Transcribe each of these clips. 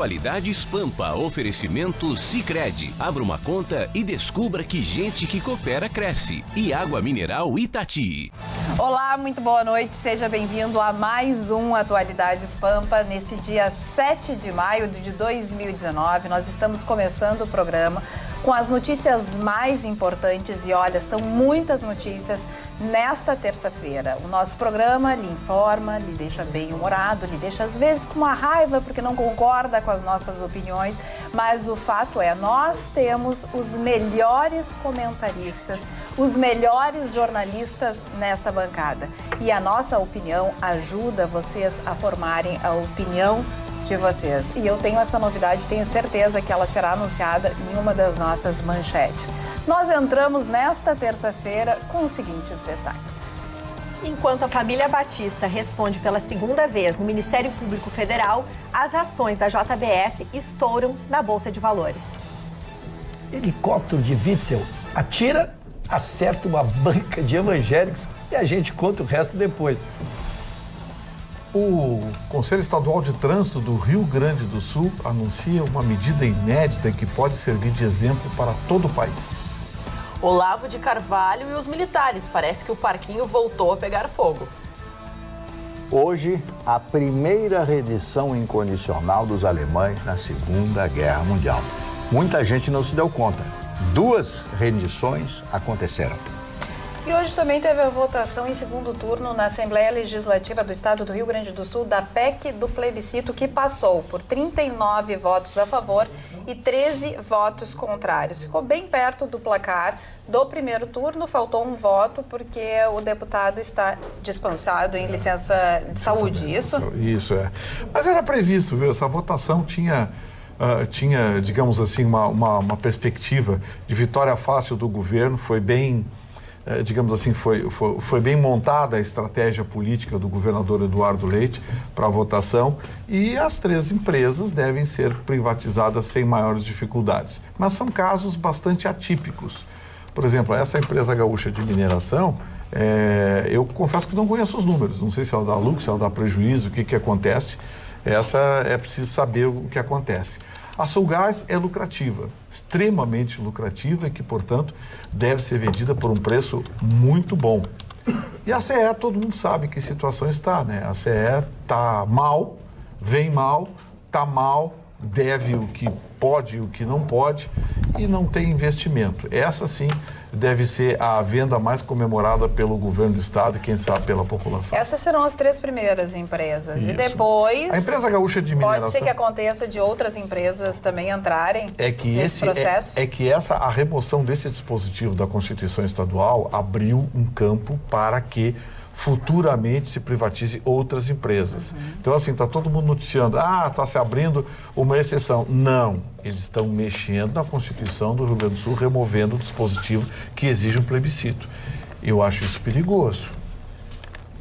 Atualidades Pampa, oferecimento Sicredi. Abra uma conta e descubra que gente que coopera cresce. E Água Mineral Itati. Olá, muito boa noite. Seja bem-vindo a mais um Atualidades Pampa. Nesse dia 7 de maio de 2019, nós estamos começando o programa com as notícias mais importantes e olha, são muitas notícias nesta terça-feira. O nosso programa lhe informa, lhe deixa bem-humorado, lhe deixa às vezes com uma raiva porque não concorda com as nossas opiniões, mas o fato é, nós temos os melhores comentaristas, os melhores jornalistas nesta bancada. E a nossa opinião ajuda vocês a formarem a opinião de vocês. E eu tenho essa novidade, tenho certeza que ela será anunciada em uma das nossas manchetes. Nós entramos nesta terça-feira com os seguintes destaques. Enquanto a família Batista responde pela segunda vez no Ministério Público Federal, as ações da JBS estouram na Bolsa de Valores. Helicóptero de Witzel atira, acerta uma banca de evangélicos e a gente conta o resto depois. O Conselho Estadual de Trânsito do Rio Grande do Sul anuncia uma medida inédita que pode servir de exemplo para todo o país. Olavo de Carvalho e os militares. Parece que o parquinho voltou a pegar fogo. Hoje, a primeira rendição incondicional dos alemães na Segunda Guerra Mundial. Muita gente não se deu conta. 2 rendições aconteceram. E hoje também teve a votação em segundo turno na Assembleia Legislativa do Estado do Rio Grande do Sul da PEC do plebiscito, que passou por 39 votos a favor e 13 votos contrários. Ficou bem perto do placar do primeiro turno, faltou um voto porque o deputado está dispensado em licença de saúde, isso? Isso, é. Mas era previsto, viu? Essa votação tinha, digamos assim, uma perspectiva de vitória fácil do governo, foi bem... digamos assim, foi bem montada a estratégia política do governador Eduardo Leite para a votação e as 3 empresas devem ser privatizadas sem maiores dificuldades. Mas são casos bastante atípicos. Por exemplo, essa empresa gaúcha de mineração, eu confesso que não conheço os números, não sei se ela dá lucro, se ela dá prejuízo, o que acontece. Essa é preciso saber o que acontece. A Sulgás é lucrativa, extremamente lucrativa e que, portanto, deve ser vendida por um preço muito bom. E a CE, todo mundo sabe que situação está, né? A CE está mal, vem mal, está mal, deve o que pode e o que não pode e não tem investimento. Essa, sim, deve ser a venda mais comemorada pelo governo do estado e, quem sabe, pela população. Essas serão as 3 primeiras empresas. Isso. E depois... A empresa gaúcha de mineração... Pode ser que aconteça de outras empresas também entrarem nesse processo? A remoção desse dispositivo da Constituição Estadual abriu um campo para que futuramente se privatize outras empresas. Então, assim, está todo mundo noticiando, está se abrindo uma exceção. Não, eles estão mexendo na Constituição do Rio Grande do Sul, removendo o dispositivo que exige um plebiscito. Eu acho isso perigoso,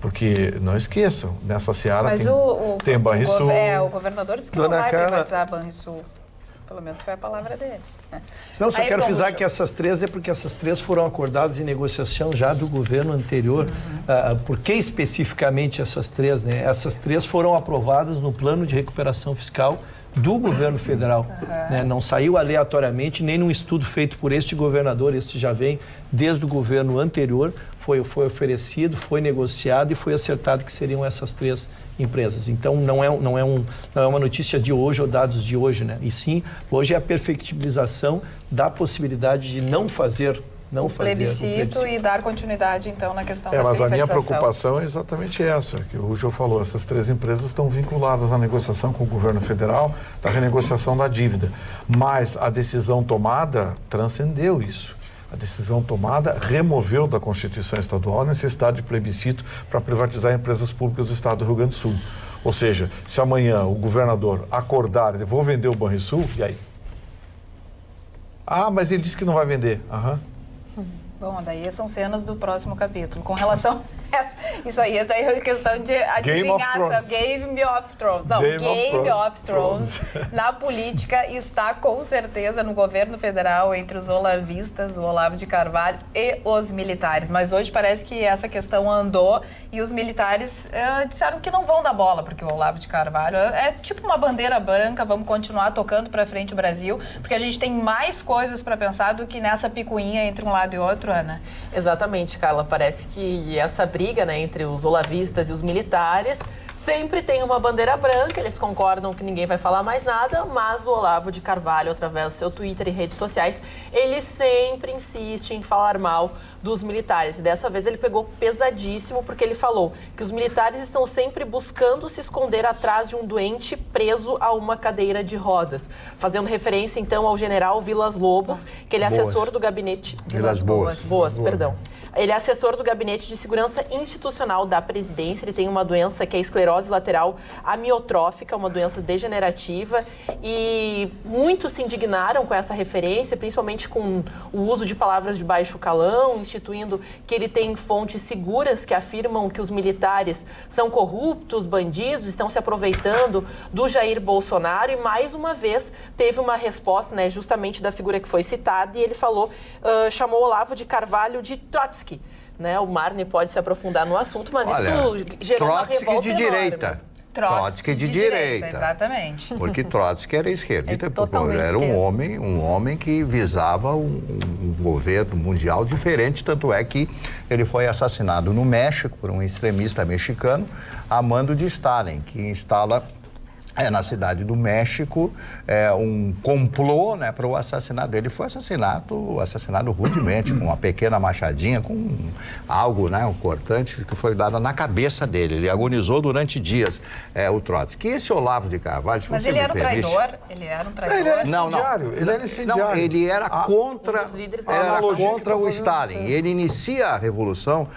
porque, não esqueçam, nessa seara tem Banrisul. O governador disse que não vai privatizar Banrisul. Pelo menos foi a palavra dele. Não, só quero frisar que essas 3 é porque essas 3 foram acordadas em negociação já do governo anterior. Por que especificamente essas 3? Né? Essas 3 foram aprovadas no plano de recuperação fiscal do governo federal. Né? Não saiu aleatoriamente, nem num estudo feito por este governador, este já vem desde o governo anterior, foi oferecido, foi negociado e foi acertado que seriam essas 3 empresas. Então, não é uma notícia de hoje ou dados de hoje, né? E sim, hoje é a perfectibilização da possibilidade de não fazer o plebiscito e dar continuidade, então, na questão da mas privatização. A minha preocupação é exatamente essa, que o Jô falou, essas 3 empresas estão vinculadas à negociação com o governo federal, da renegociação da dívida. Mas a decisão tomada transcendeu isso. A decisão tomada removeu da Constituição Estadual a necessidade de plebiscito para privatizar empresas públicas do estado do Rio Grande do Sul. Ou seja, se amanhã o governador acordar e vou vender o Banrisul, e aí? Mas ele disse que não vai vender. Bom, daí são cenas do próximo capítulo. Com relação Isso aí é questão de adivinhação. Game of Thrones. Não, Game of Thrones na política está com certeza no governo federal entre os olavistas, o Olavo de Carvalho e os militares. Mas hoje parece que essa questão andou e os militares disseram que não vão dar bola, porque o Olavo de Carvalho é tipo uma bandeira branca, vamos continuar tocando para frente o Brasil, porque a gente tem mais coisas para pensar do que nessa picuinha entre um lado e outro, Ana. Exatamente, Carla. Parece que essa briga, né, entre os olavistas e os militares sempre tem uma bandeira branca, eles concordam que ninguém vai falar mais nada, mas o Olavo de Carvalho, através do seu Twitter e redes sociais, ele sempre insiste em falar mal dos militares. E dessa vez ele pegou pesadíssimo, porque ele falou que os militares estão sempre buscando se esconder atrás de um doente preso a uma cadeira de rodas. Fazendo referência, então, ao general Vilas Lobos, que ele é assessor do gabinete... Vilas Boas. Perdão. Ele é assessor do Gabinete de Segurança Institucional da Presidência. Ele tem uma doença que é esclerose lateral amiotrófica, uma doença degenerativa. E muitos se indignaram com essa referência, principalmente com o uso de palavras de baixo calão, instituindo que ele tem fontes seguras que afirmam que os militares são corruptos, bandidos, estão se aproveitando do Jair Bolsonaro. E, mais uma vez, teve uma resposta, né, justamente da figura que foi citada, e ele falou, chamou Olavo de Carvalho de Trotsky. Né? O Marne pode se aprofundar no assunto, mas isso gerou uma revolta de direita. Trotsky de direita. Exatamente. Porque Trotsky era esquerdista, era esquerda. um homem que visava um governo mundial diferente, tanto é que ele foi assassinado no México por um extremista mexicano a mando de Stalin, que instala na cidade do México um complô, né, para o assassinato dele. Foi assassinado rudemente, com uma pequena machadinha, com algo, né, um cortante que foi dado na cabeça dele. Ele agonizou durante dias, o Trotsky. Esse Olavo de Carvalho, mas ele era um traidor? Ele era um traidor? Ele era incendiário. Ele era incendiário. Não, ele era contra o Stalin. Ele inicia a revolução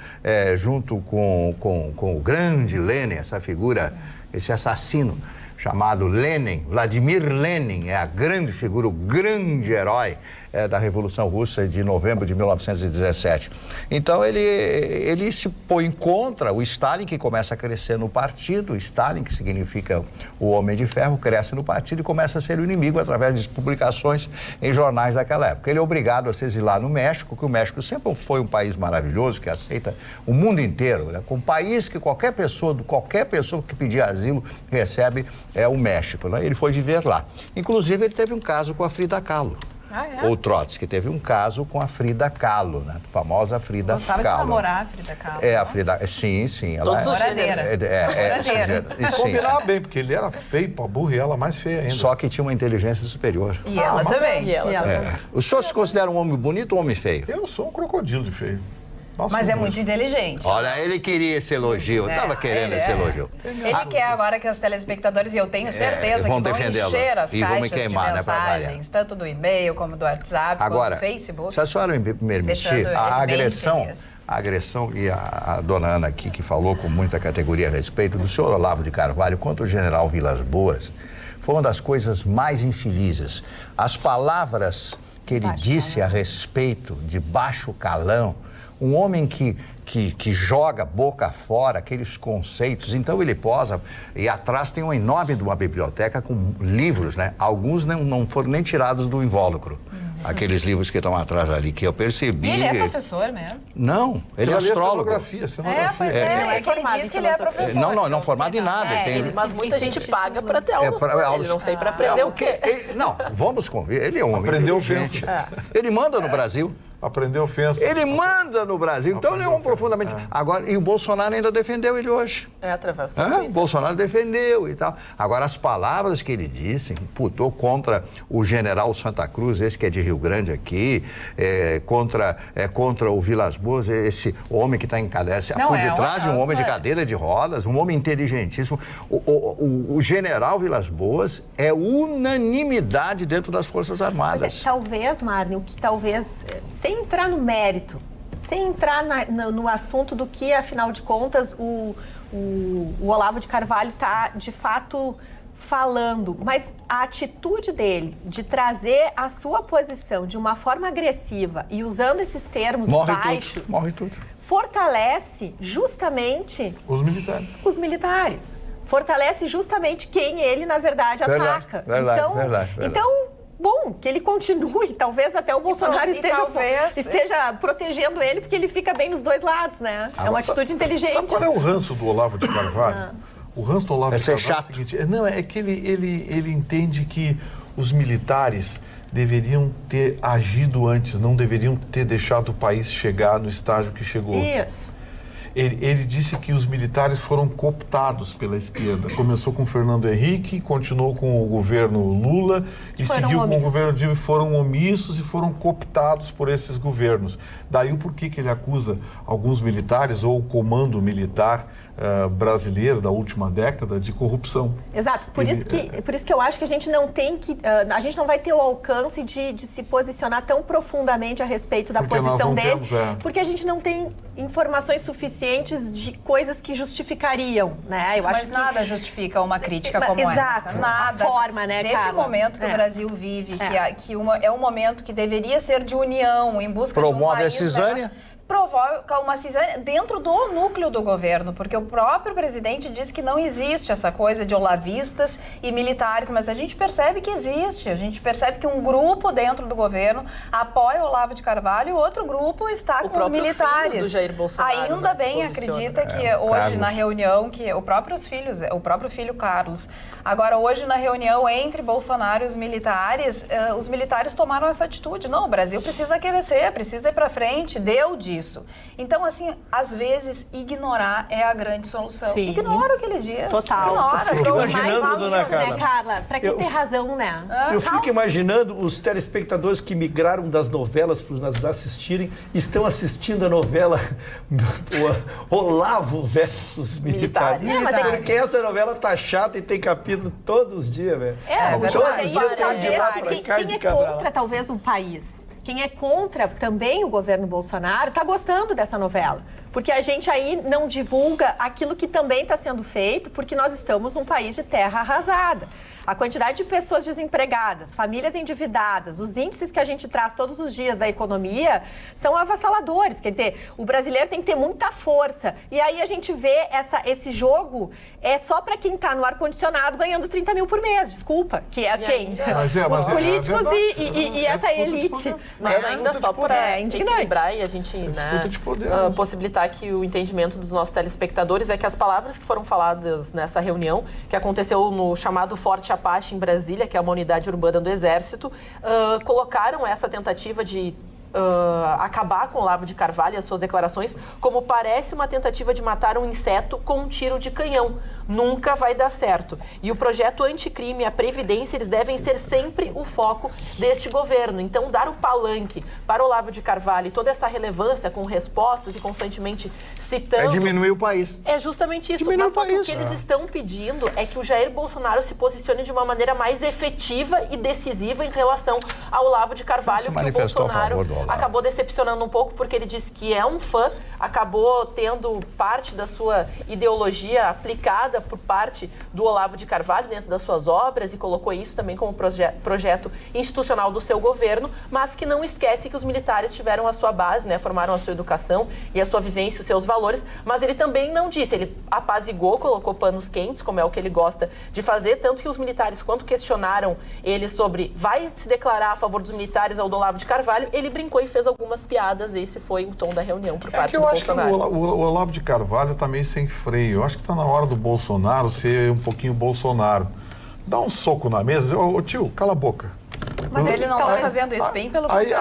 junto com o grande Lenin, essa figura, esse assassino chamado Lenin. Vladimir Lenin é a grande figura, o grande herói da Revolução Russa de novembro de 1917. Então, ele se põe contra o Stalin, que começa a crescer no partido. Stalin, que significa o Homem de Ferro, cresce no partido e começa a ser o inimigo através de publicações em jornais daquela época. Ele é obrigado a se exilar no México, que o México sempre foi um país maravilhoso, que aceita o mundo inteiro, né? Um país que qualquer pessoa que pedir asilo recebe o México, né? Ele foi viver lá. Inclusive, ele teve um caso com a Frida Kahlo. O Trotsky teve um caso com a Frida Kahlo, né? A famosa Frida Kahlo. Gostava de namorar a Frida Kahlo. A Frida... Sim. Ela Todos os gêneros. Combinava bem, porque ele era feio pra burro e ela mais feia ainda. Só que tinha uma inteligência superior. E ela também. O senhor se considera um homem bonito ou um homem feio? Eu sou um crocodilo de feio. Nossa, mas é muito inteligente. Olha, ele queria esse elogio, eu estava querendo esse elogio. Ele quer agora que os telespectadores, e eu tenho certeza que vão encher as caixas queimar, de mensagens, tanto do e-mail como do WhatsApp, agora, como do Facebook. Se a senhora me permitir, a agressão, e a dona Ana aqui, que falou com muita categoria a respeito do senhor Olavo de Carvalho contra o general Vilas Boas, foi uma das coisas mais infelizes. As palavras que ele disse a respeito de baixo calão, um homem que joga boca fora aqueles conceitos. Então ele posa, e atrás tem uma enorme de uma biblioteca com livros, né? Alguns não foram nem tirados do invólucro. Aqueles livros que estão atrás ali, que eu percebi. E ele é professor mesmo? Não, ele é astrólogo. Cenografia. É que ele diz que ele é professor. Não formado em nada. Mas muita gente paga para ter aulas com ele, não sei para aprender o quê. Não, vamos convir, ele é um homem aprendeu inteligente. Ele manda no Brasil. Aprendeu ofensa. Ele manda no Brasil, então ele é um profundamente... Agora, e o Bolsonaro ainda defendeu ele hoje. Através o Bolsonaro defendeu e tal. Agora, as palavras que ele disse, imputou contra o general Santa Cruz, esse que é de Rio Grande aqui, contra o Vilas Boas, esse homem que está em cadeira, por detrás de um homem de cadeira de rodas, um homem inteligentíssimo. O general Vilas Boas é unanimidade dentro das Forças Armadas. Mas talvez, Marne, o que talvez... Sem entrar no mérito, sem entrar no assunto do que, afinal de contas, o Olavo de Carvalho está, de fato, falando. Mas a atitude dele de trazer a sua posição de uma forma agressiva e usando esses termos baixos... Morre tudo. fortalece justamente os militares. Fortalece justamente quem ele, na verdade, ataca. Verdade. Então, bom, que ele continue, talvez até o Bolsonaro esteja protegendo ele, porque ele fica bem nos dois lados, né? É uma atitude inteligente. Sabe qual é o ranço do Olavo de Carvalho? O ranço do Olavo de Carvalho chato. é o seguinte, é que ele entende que os militares deveriam ter agido antes, não deveriam ter deixado o país chegar no estágio que chegou. Isso. Ele disse que os militares foram cooptados pela esquerda. Começou com Fernando Henrique, continuou com o governo Lula e seguiu com o governo Dilma. Foram omissos e foram cooptados por esses governos. Daí o porquê que ele acusa alguns militares ou o comando militar brasileiro da última década de corrupção. Exato. Por isso que eu acho que a gente não tem que... a gente não vai ter o alcance de se posicionar tão profundamente a respeito da posição dele, porque a gente não tem informações suficientes de coisas que justificariam, né? Mas nada justifica uma crítica como exato, essa. Nada. A forma, né, Nesse Carla? momento que o Brasil vive, que é um momento que deveria ser de união, em busca de um país... Promove a cisânia? Provoca uma cisânia dentro do núcleo do governo, porque o próprio presidente disse que não existe essa coisa de olavistas e militares, mas a gente percebe que existe, a gente percebe que um grupo dentro do governo apoia o Olavo de Carvalho e o outro grupo está com os militares. Filho do Jair Bolsonaro, ainda bem acredita que hoje Carlos. na reunião, que o próprio filho Carlos, agora hoje na reunião entre Bolsonaro e os militares tomaram essa atitude. Não, o Brasil precisa crescer, precisa ir para frente, deu disso. Então, assim, às vezes, ignorar é a grande solução. Sim. Ignora o que ele diz. Total. Ignora. Eu fico imaginando, mais dona Carla. né, Carla? Pra que ter razão, né? Eu fico imaginando os telespectadores que migraram das novelas para nos assistirem, estão assistindo a novela Olavo versus Militares. Porque essa novela tá chata e tem capítulo todos os dias, velho. Quem é contra, talvez, um país? Quem é contra também o governo Bolsonaro está gostando dessa novela. Porque a gente aí não divulga aquilo que também está sendo feito, porque nós estamos num país de terra arrasada. A quantidade de pessoas desempregadas, famílias endividadas, os índices que a gente traz todos os dias da economia são avassaladores. Quer dizer, o brasileiro tem que ter muita força. E aí a gente vê esse jogo é só para quem está no ar-condicionado ganhando 30 mil por mês, desculpa, que é quem? Os políticos e essa elite. Mas ainda só para equilibrar e a gente possibilitar que o entendimento dos nossos telespectadores é que as palavras que foram faladas nessa reunião, que aconteceu no chamado Forte Apache em Brasília, que é uma unidade urbana do Exército, colocaram essa tentativa de acabar com o Olavo de Carvalho e as suas declarações como parece uma tentativa de matar um inseto com um tiro de canhão. Nunca vai dar certo. E o projeto anticrime e a Previdência, eles devem ser sempre o foco deste governo. Então, dar o palanque para o Olavo de Carvalho e toda essa relevância com respostas e constantemente citando... É diminuir o país. É justamente isso. Mas o que eles estão pedindo é que o Jair Bolsonaro se posicione de uma maneira mais efetiva e decisiva em relação ao Olavo de Carvalho, que o Bolsonaro acabou decepcionando um pouco, porque ele disse que é um fã, acabou tendo parte da sua ideologia aplicada por parte do Olavo de Carvalho dentro das suas obras e colocou isso também como projeto institucional do seu governo, mas que não esquece que os militares tiveram a sua base, né, formaram a sua educação e a sua vivência, os seus valores, mas ele também não disse, ele apazigou, colocou panos quentes, como é o que ele gosta de fazer, tanto que os militares, quando questionaram ele sobre vai se declarar a favor dos militares ao do Olavo de Carvalho, ele brincou e fez algumas piadas, esse foi o tom da reunião por parte do Bolsonaro. Eu acho que o Olavo de Carvalho está meio sem freio. Eu acho que está na hora do Bolsonaro ser um pouquinho Bolsonaro. Dá um soco na mesa, ô tio, cala a boca. Mas ele não está fazendo isso, bem pelo contrário.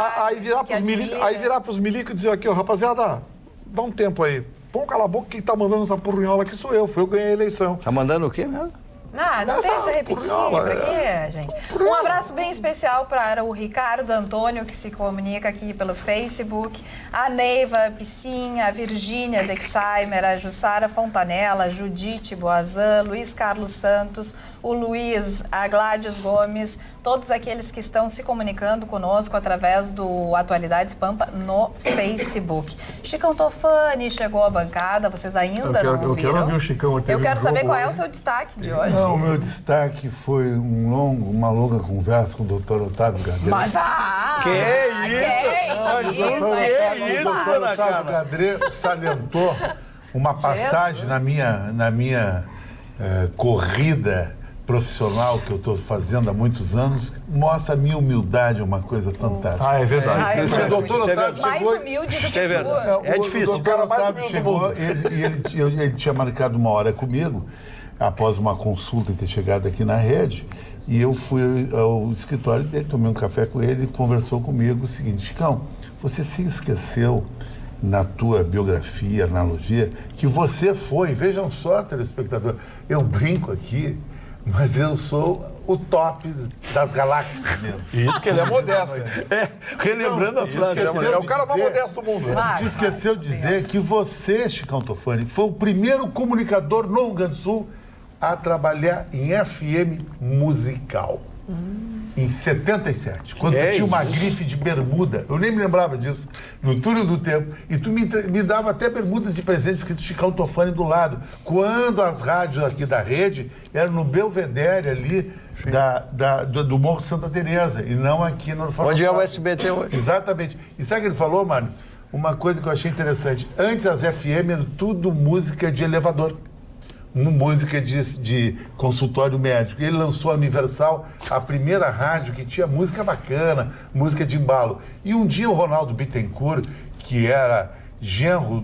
Aí virar para os milicos e dizer aqui, ó, rapaziada, dá um tempo aí. Vamos calar a boca, quem está mandando essa porrinhola aqui sou eu, foi eu que ganhei a eleição. Tá mandando o quê mesmo? Não deixa repetir, pra quê, gente? Um abraço bem especial para o Ricardo Antônio, que se comunica aqui pelo Facebook, a Neiva Piscinha, a Virgínia Dexheimer, a Jussara Fontanella, a Judite Boazan, Luiz Carlos Santos, o Luiz, a Gladys Gomes, todos aqueles que estão se comunicando conosco através do Atualidades Pampa no Facebook. Chicão Tofani chegou à bancada, vocês ainda não ouviram? Eu quero ver o Chicão aqui. Eu quero saber qual é o seu destaque de hoje. Não, o meu destaque foi uma longa conversa com o Dr. Otávio Gadré. Mas, O doutor Otávio Gadré salientou uma passagem na minha corrida profissional que eu estou fazendo há muitos anos, mostra a minha humildade, é uma coisa fantástica. É verdade. O doutor Otávio mais chegou... humilde do que É verdade. tu. É difícil. O doutor Otávio chegou, ele tinha marcado uma hora comigo, após uma consulta e ter chegado aqui na rede, e eu fui ao escritório dele, tomei um café com ele e conversou comigo o seguinte: Chicão, você se esqueceu na tua biografia, analogia, que você foi, vejam só, telespectador, eu brinco aqui, mas eu sou o top das galáxias mesmo. Isso que ele é modesto. Relembrando a frase. É o cara mais modesto do mundo. Te esqueceu de dizer que você, Chicão Tofani, foi o primeiro comunicador no Rio Grande do Sul a trabalhar em FM musical. Em 77, quando tu tinha uma grife de bermuda, eu nem me lembrava disso, no túnel do tempo, e tu me dava até bermudas de presente escrito Chicão Tofani do lado, quando as rádios aqui da rede eram no Belvedere ali do Morro Santa Teresa, e não aqui no Orfanato. Onde é o SBT hoje? Exatamente. E sabe o que ele falou, Mário? Uma coisa que eu achei interessante. Antes as FM eram tudo música de elevador. Música de consultório médico. E ele lançou a Universal, a primeira rádio que tinha música bacana, música de embalo. E um dia o Ronaldo Bittencourt, que era genro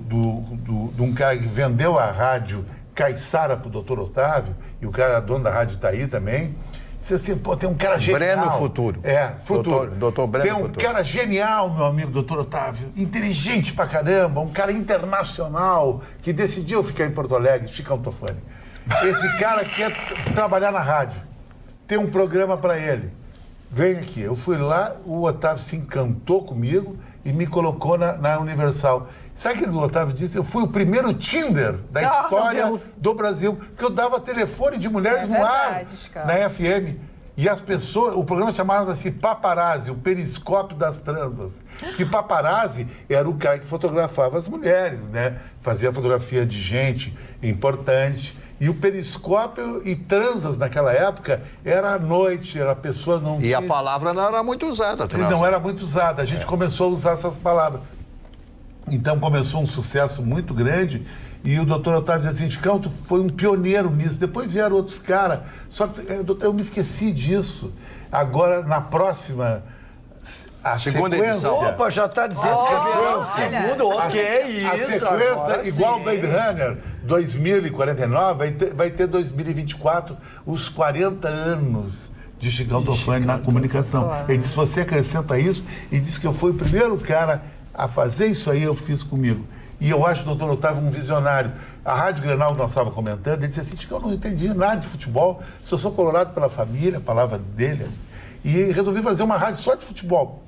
de um cara que vendeu a rádio Caiçara para o doutor Otávio, e o cara era dono da rádio Itaí também, disse assim, pô, tem um cara genial. Breno Futuro. Futuro. Doutor Breno Tem um Futuro. cara genial, meu amigo doutor Otávio, inteligente pra caramba, um cara internacional, que decidiu ficar em Porto Alegre, Chicão Tofani. Esse cara quer trabalhar na rádio, tem um programa pra ele. Vem aqui. Eu fui lá, o Otávio se encantou comigo e me colocou na Universal. Sabe o que o Otávio disse? Eu fui o primeiro Tinder da história do Brasil, porque eu dava telefone de mulheres no ar, na FM. E as pessoas, o programa chamava-se Paparazzi, o periscópio das transas. Que paparazzi era o cara que fotografava as mulheres, né? Fazia fotografia de gente importante. E o periscópio e transas naquela época era à noite, era a pessoa não E a palavra não era muito usada. Não era muito usada. A gente começou a usar essas palavras. Então começou um sucesso muito grande e o doutor Otávio dizia assim, Chicão, tu foi um pioneiro nisso. Depois vieram outros caras. Só que eu me esqueci disso. Agora, na próxima... A segunda sequência... edição. Opa, já está dizendo segunda. Que é isso? A sequência, igual o Blade Runner, 2049, vai ter 2024, os 40 anos de Chicão Tofani na comunicação. Ele disse, você acrescenta isso, e disse que eu fui o primeiro cara a fazer isso aí, eu fiz comigo. E eu acho o doutor Otávio um visionário. A Rádio Grenal que nós estávamos comentando, ele disse assim, Chicão, eu não entendi nada de futebol, só sou colorado pela família, a palavra dele, e resolvi fazer uma rádio só de futebol.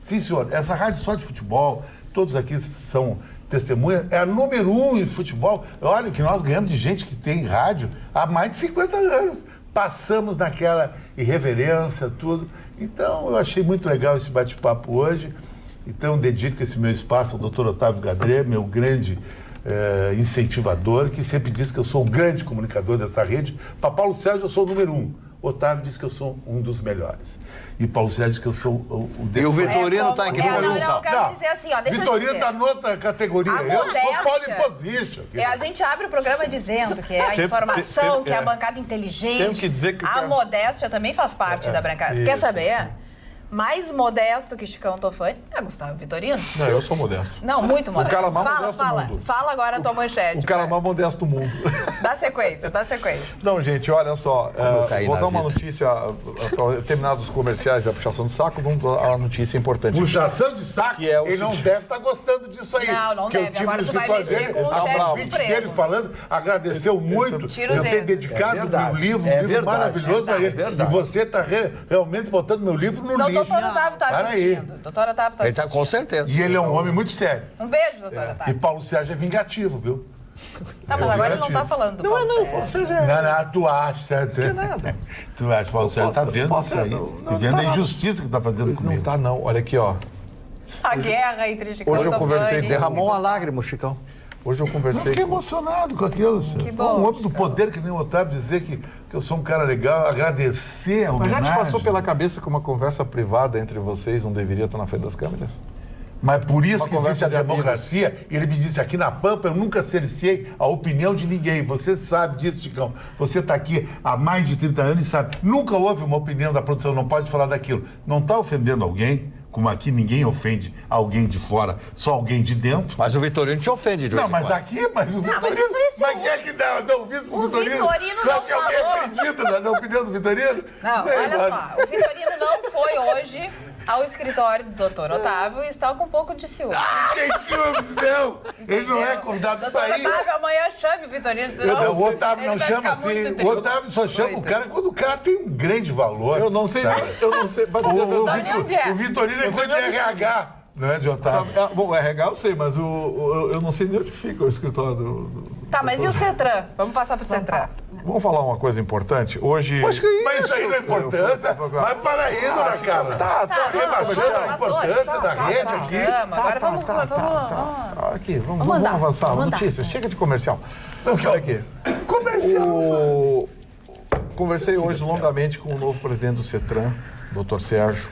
Sim senhor, essa rádio só de futebol, todos aqui são testemunhas, é a número 1 em futebol. Olha que nós ganhamos de gente que tem rádio há mais de 50 anos. Passamos naquela irreverência, tudo. Então, eu achei muito legal esse bate-papo hoje. Então, dedico esse meu espaço ao doutor Otávio Gadré, meu grande incentivador, que sempre diz que eu sou um grande comunicador dessa rede. Para Paulo Sérgio, eu sou o número 1. Otávio diz que eu sou um dos melhores. E Paulo Sérgio diz que eu sou o E o Vitorino está em que Não, eu quero dizer assim, ó, deixa Vitorino eu dizer. está noutra categoria. Eu sou pole position. A gente abre o programa dizendo que é a informação, que é a bancada inteligente. Tenho que dizer que a modéstia também faz parte da bancada. Quer saber? Mais modesto que Chicão Tofani é Gustavo Vitorino. Não, eu sou modesto. Não, muito modesto. cara mais modesto do mundo. Fala agora a tua manchete. O cara mais modesto do mundo. Dá sequência. Não, gente, olha só. Vou dar uma vida. notícia, para terminar dos comerciais e a puxação de saco, vamos à notícia importante. Puxação de saco, Que é o ele não seguinte. deve estar gostando disso aí. Não que deve. eu tive Agora no tu vai escritório mexer dele, com o chefe a vídeo supremo. dele falando, agradeceu muito. Tira o Eu tenho dedo. dedicado meu livro, um livro maravilhoso a ele. E você está realmente botando meu livro no Não, o lixo. doutor Otávio está Para aí. assistindo. O doutor Otávio está Ele está assistindo. com certeza. E ele é um homem muito sério. Um beijo, doutor E Otávio. Paulo Sérgio é vingativo, viu? Tá, mas agora ele não está falando do Paulo Sérgio. Não, tu acha. Tu acha, Paulo Sérgio tá vendo isso aí. E vendo a injustiça que tá fazendo Não comigo. tá, não. Olha aqui, ó. A guerra entre Chicão Hoje eu Tofani. conversei Derramou uma lágrima, o Chicão. Hoje eu Eu conversei fiquei com... emocionado com aquilo, senhor. Que bom, Um homem do poder que nem o Otávio dizer que eu sou um cara legal, agradecer a Mas homenagem. já te passou pela cabeça que uma conversa privada entre vocês não deveria estar na frente das câmeras? Mas por isso Uma que existe conversa a de amigos. democracia. E ele me disse, aqui na Pampa eu nunca cerceei a opinião de ninguém. Você sabe disso, Chicão. Você está aqui há mais de 30 anos e sabe. Nunca houve uma opinião da produção, não pode falar daquilo. Não está ofendendo alguém, como aqui ninguém ofende alguém de fora, só alguém de dentro. Mas o Vitorino te ofende de vez Não, em mas quando. aqui, mas o Vitorino... mas isso aí Mas quem é que dá o visto pro O Vitorino? Vitorino Só não que alguém falou. acredita na opinião do Vitorino? Não, Sei, olha mano. só, o Vitorino não foi hoje ao escritório do doutor Otávio e está com um pouco de ciúme. Tem ciúmes, não. Ele não é convidado Doutor para ir. Otávio, amanhã chame o Vitorino. Não, o Otávio ele não vai chama ficar assim. muito O triste. Otávio só chama o cara quando o cara tem um grande valor. Eu não sei, sabe? eu não sei. Mas Sabe nem onde é. O Vitorino é coisa de RH, não é de Otávio. Bom, o RH eu sei, mas eu não sei nem onde fica o escritório do... Tá, mas e o Cetran? Vamos passar pro Cetran. Vamos falar uma coisa importante. Hoje... Mas isso aí não é importância. Vai para aí, dona Carla. Tá rebaixando a importância da rede aqui. Agora vamos... Aqui, Vamos vamos andar, avançar. vamos andar. Notícia, chega de comercial. Olha aqui. Comercial. Conversei hoje longamente com o novo presidente do CETRAN, Dr. Sérgio.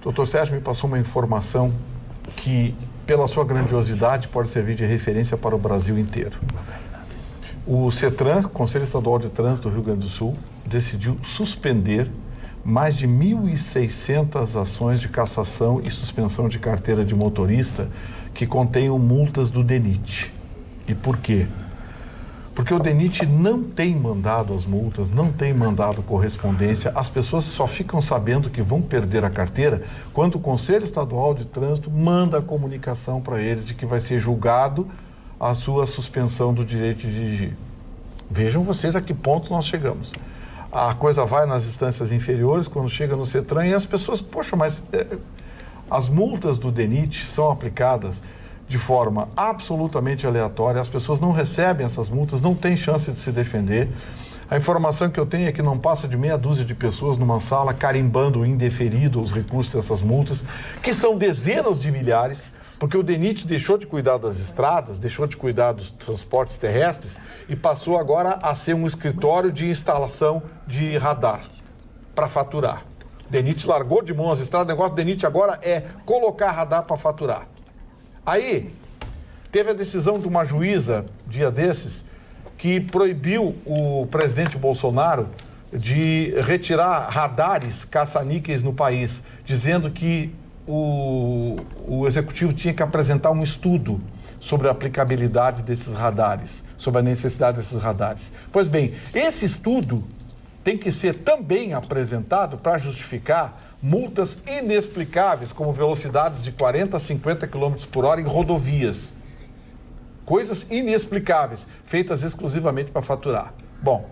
Dr. Sérgio me passou uma informação que, pela sua grandiosidade, pode servir de referência para o Brasil inteiro. O CETRAN, Conselho Estadual de Trânsito do Rio Grande do Sul, decidiu suspender mais de 1.600 ações de cassação e suspensão de carteira de motorista que contenham multas do DENIT. E por quê? Porque o DENIT não tem mandado as multas, não tem mandado correspondência. As pessoas só ficam sabendo que vão perder a carteira quando o Conselho Estadual de Trânsito manda a comunicação para eles de que vai ser julgado a sua suspensão do direito de dirigir. Vejam vocês a que ponto nós chegamos. A coisa vai nas instâncias inferiores, quando chega no CETRAN, e as pessoas, poxa, mas as multas do DENIT são aplicadas de forma absolutamente aleatória, as pessoas não recebem essas multas, não têm chance de se defender. A informação que eu tenho é que não passa de meia dúzia de pessoas numa sala carimbando indeferido os recursos dessas multas, que são dezenas de milhares, porque o DENIT deixou de cuidar das estradas, deixou de cuidar dos transportes terrestres e passou agora a ser um escritório de instalação de radar para faturar. O DENIT largou de mão as estradas, o negócio do DENIT agora é colocar radar para faturar. Aí, teve a decisão de uma juíza, dia desses, que proibiu o presidente Bolsonaro de retirar radares caça-níqueis no país, dizendo que o executivo tinha que apresentar um estudo sobre a aplicabilidade desses radares, sobre a necessidade desses radares. Pois bem, esse estudo tem que ser também apresentado para justificar multas inexplicáveis, como velocidades de 40 a 50 km por hora em rodovias. Coisas inexplicáveis, feitas exclusivamente para faturar. Bom,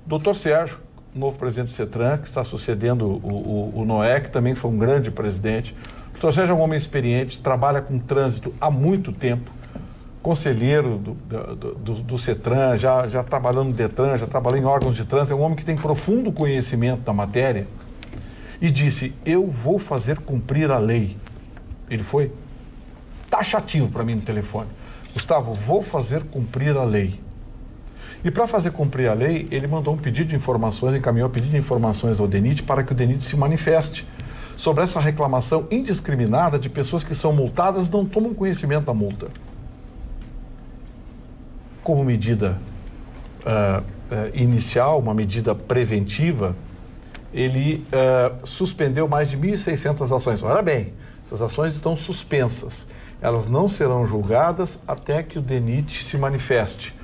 Dr. Sérgio, novo presidente do CETRAN, que está sucedendo o Noé, que também foi um grande presidente. Dr. Sérgio é um homem experiente, trabalha com trânsito há muito tempo, conselheiro do CETRAN, já trabalhou no DETRAN, já trabalhou em órgãos de trânsito, é um homem que tem profundo conhecimento da matéria e disse, eu vou fazer cumprir a lei. Ele foi taxativo para mim no telefone. Gustavo, vou fazer cumprir a lei. E para fazer cumprir a lei, ele mandou um pedido de informações, encaminhou um pedido de informações ao DENIT para que o DENIT se manifeste sobre essa reclamação indiscriminada de pessoas que são multadas e não tomam conhecimento da multa. Como medida inicial, uma medida preventiva, ele suspendeu mais de 1.600 ações. Ora bem, essas ações estão suspensas. Elas não serão julgadas até que o DENIT se manifeste.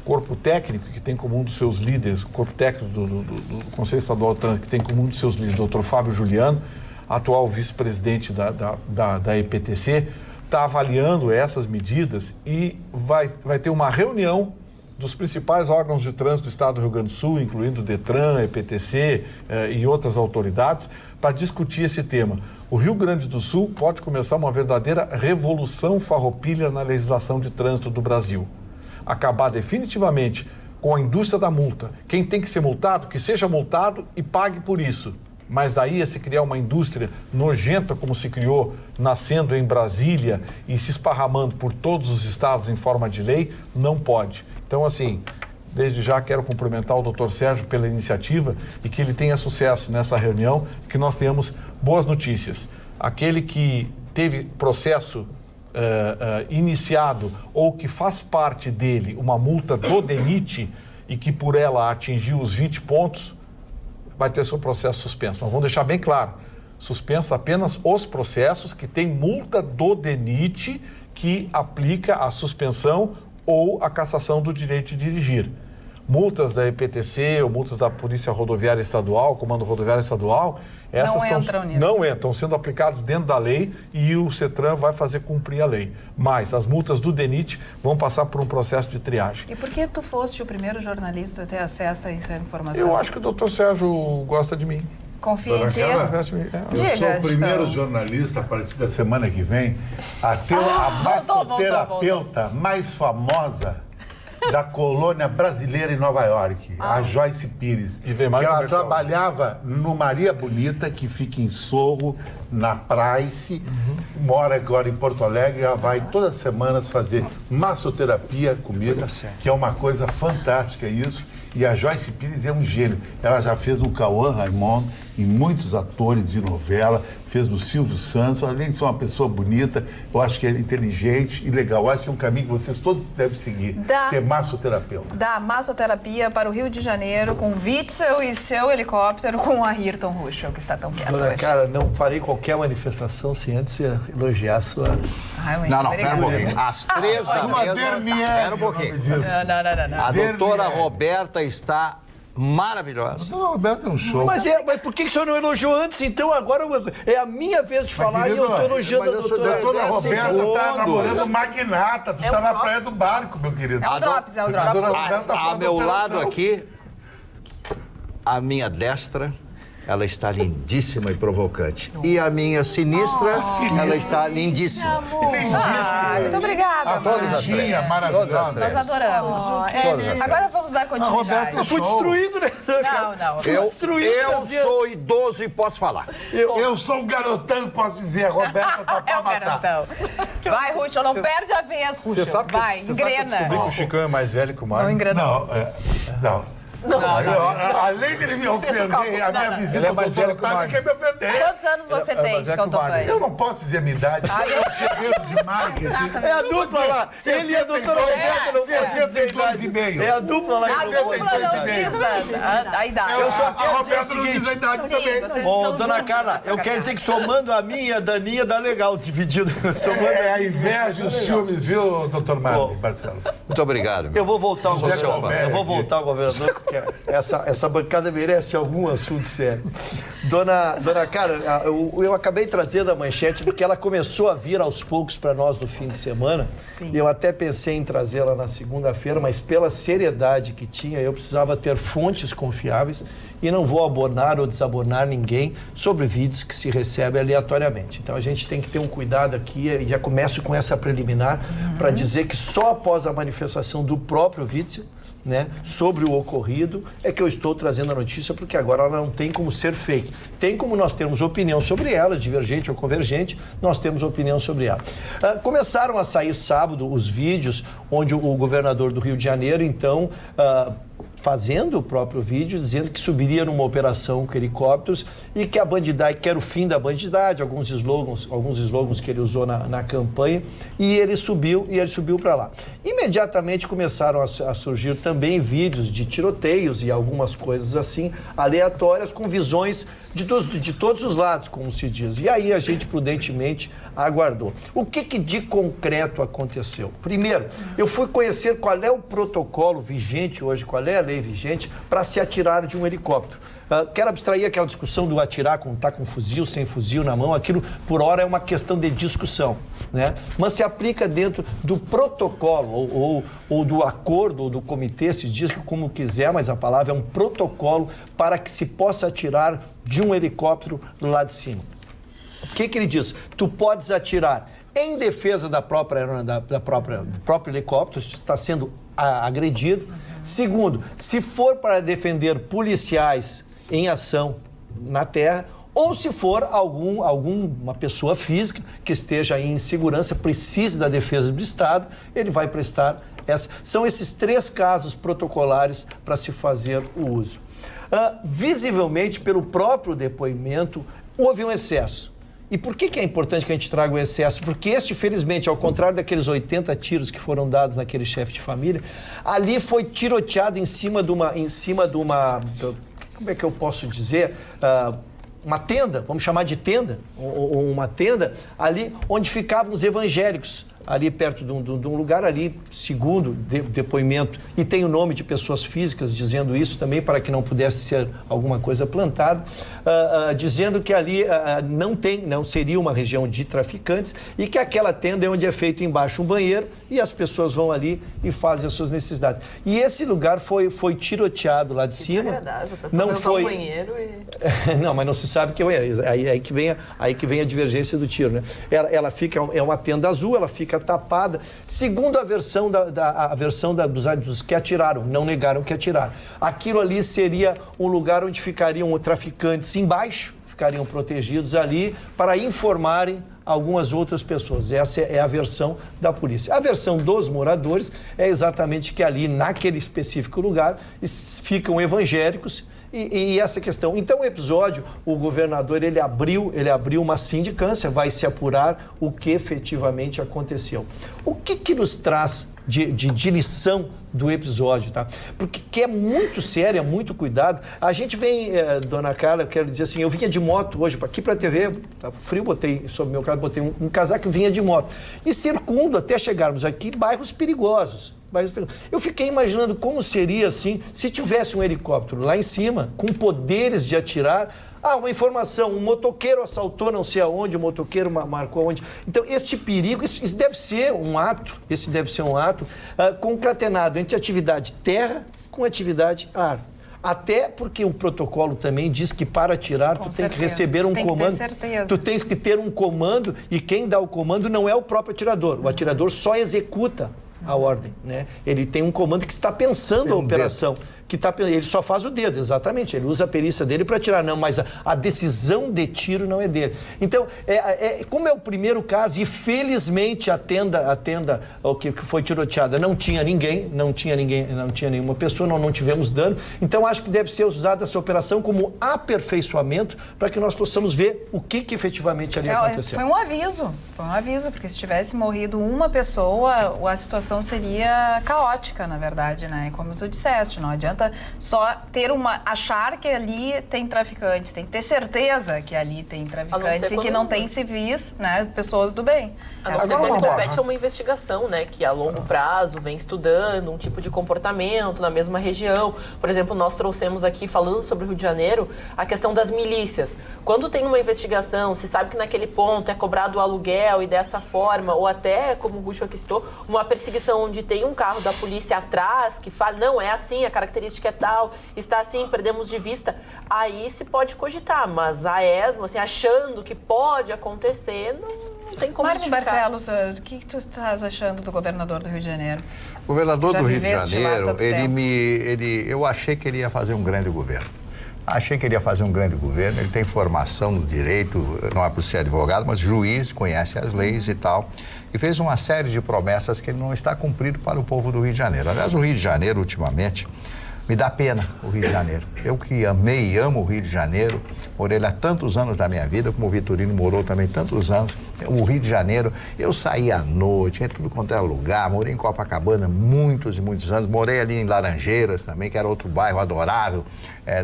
O corpo técnico, que tem como um dos seus líderes, o corpo técnico do Conselho Estadual de Trânsito, que tem como um dos seus líderes, o Dr. Fábio Juliano, atual vice-presidente da EPTC, está avaliando essas medidas e vai ter uma reunião dos principais órgãos de trânsito do Estado do Rio Grande do Sul, incluindo o DETRAN, EPTC e outras autoridades, para discutir esse tema. O Rio Grande do Sul pode começar uma verdadeira revolução farroupilha na legislação de trânsito do Brasil. Acabar definitivamente com a indústria da multa. Quem tem que ser multado, que seja multado e pague por isso. mas daí a se criar uma indústria nojenta como se criou, nascendo em Brasília e se esparramando por todos os estados em forma de lei, não pode. Então, assim, desde já quero cumprimentar o Dr. Sérgio pela iniciativa e que ele tenha sucesso nessa reunião, que nós tenhamos boas notícias. Aquele que teve processo iniciado ou que faz parte dele uma multa do DENIT e que por ela atingiu os 20 pontos, vai ter seu processo suspenso. Mas vamos deixar bem claro, suspenso apenas os processos que tem multa do DENIT que aplica a suspensão ou a cassação do direito de dirigir. Multas da EPTC ou multas da Polícia Rodoviária Estadual, Comando Rodoviário Estadual, essas não entram sendo aplicadas dentro da lei e o CETRAN vai fazer cumprir a lei. Mas as multas do DENIT vão passar por um processo de triagem. E por que tu foste o primeiro jornalista a ter acesso a essa informação? Eu acho que o Dr. Sérgio gosta de mim. Confia em ti? Eu sou o primeiro jornalista, a partir da semana que vem, a ter a massoterapeuta mais famosa da colônia brasileira em Nova York, a Joyce Pires. E vem mais que ela comercial. Trabalhava no Maria Bonita, que fica em Sorro, na Price, mora agora em Porto Alegre. Ela vai todas as semanas fazer massoterapia comigo, que é uma coisa fantástica isso. E a Joyce Pires é um gênio. Ela já fez no Cauã Raymond e muitos atores de novela, fez no Silvio Santos. Além de ser uma pessoa bonita, eu acho que é inteligente e legal. Eu acho que é um caminho que vocês todos devem seguir, ter massoterapeuta. Da massoterapia para o Rio de Janeiro com Witzel e seu helicóptero com a Ayrton Ruschel, que está tão quieto Dona hoje. Cara, não farei qualquer manifestação sem antes elogiar a sua... Não, pera um pouquinho. Às 3 da mesa... Pera um pouquinho. Não. A doutora Roberta está maravilhosa. A Roberta é um show. Mas por que o senhor não elogiou antes? Então agora é a minha vez de falar e eu estou elogiando a doutora. A doutora Roberta tá namorando o magnata. Tu tá na praia do barco, meu querido. É o Drops. A doutora Roberta tá Ao meu lado aqui, à minha destra, ela está lindíssima e provocante. E a minha sinistra, ela está lindíssima. Muito obrigada. Todas as três. Maravilhosa. Nós adoramos. Agora vamos dar continuidade. Eu fui destruído, né? Não. Eu sou idoso e posso falar. Eu sou um garotão, posso dizer. A Roberta tá pra matar. Garantão. Vai, Ruschel, não perde a vez, Ruschel. Vai, engrena. Que o Chicão é mais velho que o Mário? Não engrena. Não. Além de ele me ofender, a minha visita ao doutor Otávio quer me ofender. Quantos anos você tem de Caldofani? Eu não posso dizer a minha idade, isso é um segredo de marketing. É a dupla lá. Ele e a doutora Roberta não podem dizer a idade. 62,5. É a dupla lá. A dupla não diz a idade. Eu só A quero dizer o Roberta não diz a seguinte. idade Sim, também. vocês Ô, estão dona juntos Carla, nessa eu quero caminhada. dizer que somando a minha e a Daninha dá legal, dividido. É a inveja e os ciúmes, viu, doutor Mário Barcelos? Muito obrigado. Eu vou voltar ao governador. Comé Eu vou aqui. voltar ao governador, porque essa bancada merece algum assunto sério. Dona Cara, eu acabei trazendo a manchete porque ela começou a vir aos poucos para nós no fim de semana. Sim. E eu até pensei em trazê-la na segunda-feira, mas pela seriedade que tinha, eu precisava ter fontes confiáveis e não vou abonar ou desabonar ninguém sobre vídeos que se recebem aleatoriamente. Então a gente tem que ter um cuidado aqui e já começo com essa preliminar para dizer que só após a manifestação do próprio Witzel, né, sobre o ocorrido, é que eu estou trazendo a notícia, porque agora ela não tem como ser fake. Tem como nós termos opinião sobre ela, divergente ou convergente, nós temos opinião sobre ela. Começaram a sair sábado os vídeos onde o governador do Rio de Janeiro, então, fazendo o próprio vídeo, dizendo que subiria numa operação com helicópteros e que a bandidagem, que era o fim da bandidagem, alguns slogans que ele usou na campanha, e ele subiu para lá. Imediatamente começaram a surgir também vídeos de tiroteios e algumas coisas assim, aleatórias, com visões de todos os lados, como se diz. E aí a gente prudentemente aguardou. O que de concreto aconteceu? Primeiro, eu fui conhecer qual é o protocolo vigente hoje, qual é a lei vigente para se atirar de um helicóptero. Quero abstrair aquela discussão do atirar quando está com fuzil, sem fuzil na mão, aquilo por hora é uma questão de discussão, né? Mas se aplica dentro do protocolo ou do acordo ou do comitê, se diz que como quiser, mas a palavra é um protocolo para que se possa atirar de um helicóptero lá de cima. O que ele diz? Tu podes atirar em defesa do próprio helicóptero, se está sendo agredido. Segundo, se for para defender policiais em ação, na terra, ou se for alguma pessoa física que esteja em insegurança, precise da defesa do Estado, ele vai prestar essa. São esses 3 casos protocolares para se fazer o uso. Visivelmente, pelo próprio depoimento, houve um excesso. E por que é importante que a gente traga o excesso? Porque felizmente, ao contrário daqueles 80 tiros que foram dados naquele chefe de família, ali foi tiroteado em cima de uma como é que eu posso dizer? Uma tenda, vamos chamar de tenda, ou uma tenda, ali onde ficavam os evangélicos, ali perto de um lugar ali, segundo depoimento, e tem o nome de pessoas físicas dizendo isso também, para que não pudesse ser alguma coisa plantada, dizendo que ali não seria uma região de traficantes e que aquela tenda é onde é feito embaixo um banheiro e as pessoas vão ali e fazem as suas necessidades. E esse lugar foi tiroteado lá de cima. Agradável, não foi banheiro e... Não, mas não se sabe que é aí que vem a divergência do tiro, né? Ela fica, é uma tenda azul, ela fica tapada, segundo a versão dos que atiraram, não negaram que atiraram. Aquilo ali seria um lugar onde ficariam traficantes embaixo, ficariam protegidos ali para informarem algumas outras pessoas. Essa é a versão da polícia. A versão dos moradores é exatamente que ali, naquele específico lugar, ficam evangélicos e essa questão. Então, o episódio, o governador, ele abriu uma sindicância, vai se apurar o que efetivamente aconteceu. O que nos traz de lição do episódio, tá? Porque que é muito sério, é muito cuidado. A gente vem, dona Carla, eu quero dizer assim, eu vinha de moto hoje, aqui para a TV, tá frio, botei, sobre meu caso, botei um casaco e vinha de moto. E circundo até chegarmos aqui, bairros perigosos. Eu fiquei imaginando como seria assim se tivesse um helicóptero lá em cima, com poderes de atirar. Uma informação, um motoqueiro assaltou não sei aonde, o motoqueiro marcou aonde. Então, este perigo, isso deve ser um ato, concatenado entre atividade terra com atividade ar. Até porque o protocolo também diz que para atirar tu tem que receber um comando. Tu tens que ter um comando e quem dá o comando não é o próprio atirador. O atirador só executa a ordem, né? Ele tem um comando que está pensando a operação. Ele só faz o dedo, exatamente. Ele usa a perícia dele para atirar, não, mas a decisão de tiro não é dele. Então, como é o primeiro caso, e felizmente a tenda que foi tiroteada não tinha nenhuma pessoa, não tivemos dano. Então, acho que deve ser usada essa operação como aperfeiçoamento para que nós possamos ver o que efetivamente ali aconteceu. Foi um aviso, porque se tivesse morrido uma pessoa, a situação seria caótica, na verdade, né? Como tu disseste, não adianta só achar que ali tem traficantes, tem que ter certeza que ali tem traficantes e que não tem civis, né, pessoas do bem. A não ser quando compete a uma investigação, né, que a longo prazo vem estudando um tipo de comportamento na mesma região. Por exemplo, nós trouxemos aqui, falando sobre o Rio de Janeiro, a questão das milícias. Quando tem uma investigação, se sabe que naquele ponto é cobrado o aluguel e dessa forma, ou até, como o Rucho aqui citou, uma perseguição onde tem um carro da polícia atrás que fala, não, é assim, a característica é tal, está assim, perdemos de vista, aí se pode cogitar, mas a esmo, assim, achando que pode acontecer, não tem como justificar. Barcelos, o que tu estás achando do governador do Rio de Janeiro? O governador do Rio de Janeiro, eu achei que ele ia fazer um grande governo. Ele tem formação no direito, não é por ser advogado, mas juiz, conhece as leis e tal. E fez uma série de promessas que ele não está cumprindo para o povo do Rio de Janeiro. Aliás, o Rio de Janeiro, ultimamente, me dá pena o Rio de Janeiro. Eu que amei e amo o Rio de Janeiro, morei lá tantos anos da minha vida, como o Vitorino morou também tantos anos. O Rio de Janeiro, eu saí à noite, em tudo quanto era lugar, morei em Copacabana muitos e muitos anos, morei ali em Laranjeiras também, que era outro bairro adorável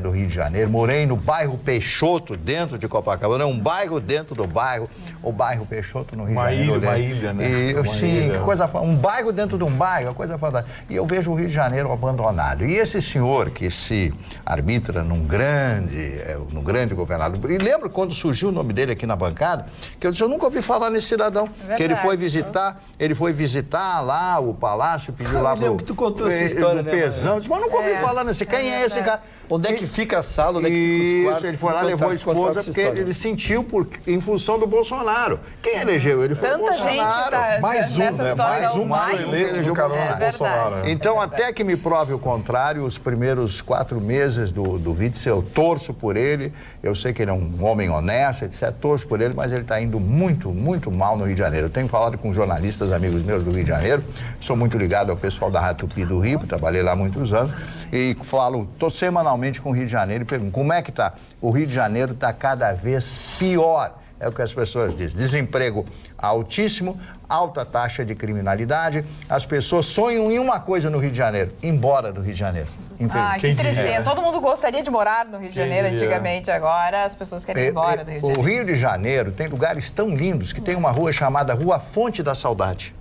do Rio de Janeiro. Morei no bairro Peixoto, dentro de Copacabana, um bairro dentro do bairro, o bairro Peixoto no Rio de Janeiro. Uma ilha, né? Que coisa, um bairro dentro de um bairro, uma coisa fantástica. E eu vejo o Rio de Janeiro abandonado. E esse senhor que se arbitra no grande governador, e lembro quando surgiu o nome dele aqui na bancada, que eu disse, eu nunca ouvi falar nesse cidadão, que ele foi visitar lá o palácio, pediu lá pro... Tu contou essa história, né? Pesão, disse, mas nunca ouvi falar nesse, quem é esse cara? Onde é que fica a sala, onde é que fica os quartos? Ele foi lá, levou a esposa, porque ele sentiu em função do Bolsonaro. Quem elegeu ele foi o Bolsonaro. Tanta gente tá mais um, nessa né? situação. Mais um foi eleito do Bolsonaro. Então, até que me prove o contrário, os primeiros 4 meses do Witzel, eu torço por ele, eu sei que ele é um homem honesto, etc, torço por ele, mas ele está indo muito, muito mal no Rio de Janeiro. Eu tenho falado com jornalistas, amigos meus do Rio de Janeiro, sou muito ligado ao pessoal da Rádio Tupi do Rio, trabalhei lá há muitos anos, e falo, estou semanalmente com o Rio de Janeiro e pergunto, como é que está? O Rio de Janeiro está cada vez pior. É o que as pessoas dizem. Desemprego altíssimo, alta taxa de criminalidade. As pessoas sonham em uma coisa no Rio de Janeiro, ir embora do Rio de Janeiro. Ah, que tristeza. Todo mundo gostaria de morar no Rio de Janeiro antigamente, agora as pessoas querem ir embora do Rio de Janeiro. O Rio de Janeiro tem lugares tão lindos que tem uma rua chamada Rua Fonte da Saudade.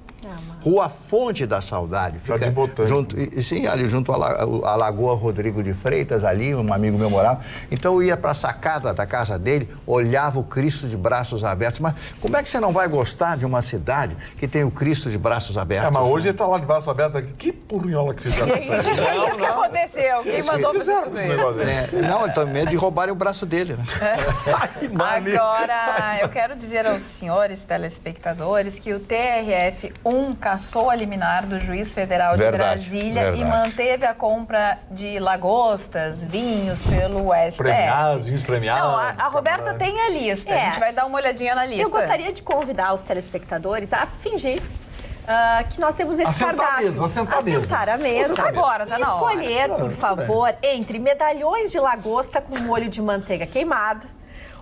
Rua Fonte da Saudade. Fica junto, sim, ali junto à Lagoa Rodrigo de Freitas, ali, um amigo meu morava. Então eu ia para a sacada da casa dele, olhava o Cristo de braços abertos. Mas como é que você não vai gostar de uma cidade que tem o Cristo de braços abertos? Mas hoje ele está lá de braços abertos aqui. Que porrinhola que fizeram isso aí? É isso que aconteceu. Quem mandou fazer tudo isso? Não, eu tô com medo de roubarem o braço dele. Né? Agora, eu quero dizer aos senhores telespectadores que o TRF1 cassou a liminar do juiz federal de Brasília e manteve a compra de lagostas, vinhos pelo STF. Premiados, vinhos premiados. Não, a Roberta tem a lista. A gente vai dar uma olhadinha na lista. Eu gostaria de convidar os telespectadores a fingir que nós temos esse cardápio. Assentar a mesa. Agora, tá na hora. Escolher, por favor, entre medalhões de lagosta com molho de manteiga queimada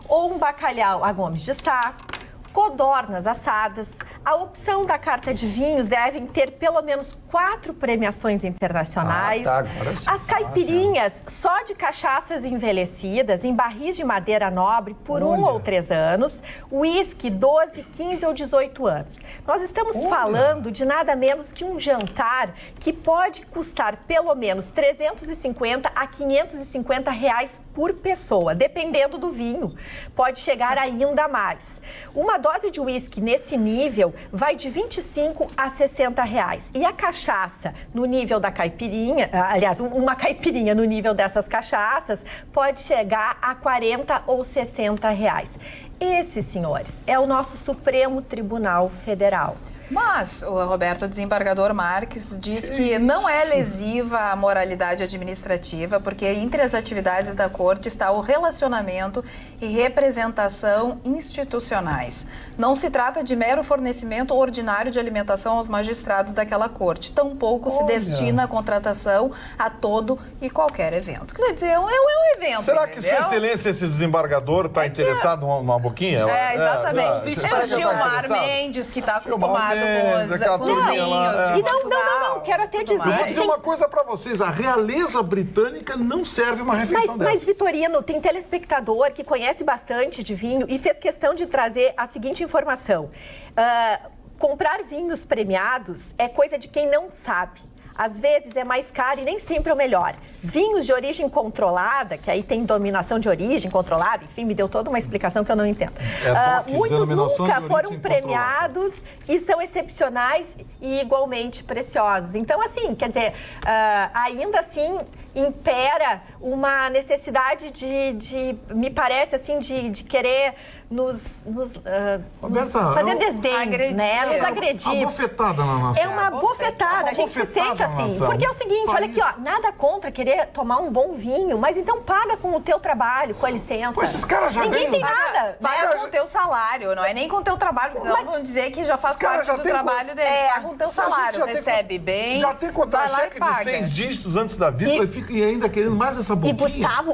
ou um bacalhau a Gomes de Sá, codornas assadas. A opção da carta de vinhos devem ter pelo menos 4 premiações internacionais. Agora sim. As caipirinhas só de cachaças envelhecidas em barris de madeira nobre por 1 ou 3 anos. Uísque 12, 15 ou 18 anos. Nós estamos falando de nada menos que um jantar que pode custar pelo menos 350 a 550 reais por pessoa, dependendo do vinho. Pode chegar ainda mais. Uma dose de uísque nesse nível vai de 25 a 60 reais. E a cachaça no nível da caipirinha, aliás, uma caipirinha no nível dessas cachaças pode chegar a 40 ou 60 reais. Esse, senhores, é o nosso Supremo Tribunal Federal. Mas o Roberto, desembargador Marques, diz que não é lesiva a moralidade administrativa, porque entre as atividades da corte está o relacionamento e representação institucionais. Não se trata de mero fornecimento ordinário de alimentação aos magistrados daquela corte. Tampouco se destina a contratação a todo e qualquer evento. Quer dizer, é um evento. Será que Sua Excelência, esse desembargador, está interessado numa boquinha? Exatamente. É Gilmar Mendes, que está acostumado com os vinhos. E não, quero até dizer... Eu vou dizer uma coisa para vocês, a realeza britânica não serve uma refeição dessa. Mas, Vitorino, tem telespectador que conhece bastante de vinho e fez questão de trazer a seguinte informação. Comprar vinhos premiados é coisa de quem não sabe. Às vezes é mais caro e nem sempre é o melhor. Vinhos de origem controlada, que aí tem dominação de origem controlada, enfim, me deu toda uma explicação que eu não entendo. Muitos nunca foram premiados e são excepcionais e igualmente preciosos. Então, assim, quer dizer, ainda assim impera uma necessidade me parece assim, de querer nos fazer desdém, né? Nos agredir. Uma bofetada na nossa. É uma bofetada, a gente se sente assim. Porque é o seguinte, olha aqui, ó, nada contra querer tomar um bom vinho, mas então paga com o teu trabalho, com a licença. Pô, esses caras já Ninguém tem nada. Paga com o teu salário, não é nem com o teu trabalho, porque eles vão dizer que já faz parte do trabalho deles. Paga com o teu salário, recebe bem, já tem contra-cheque de 6 dígitos antes da vírgula e ainda querendo mais essa boquinha. E, Gustavo,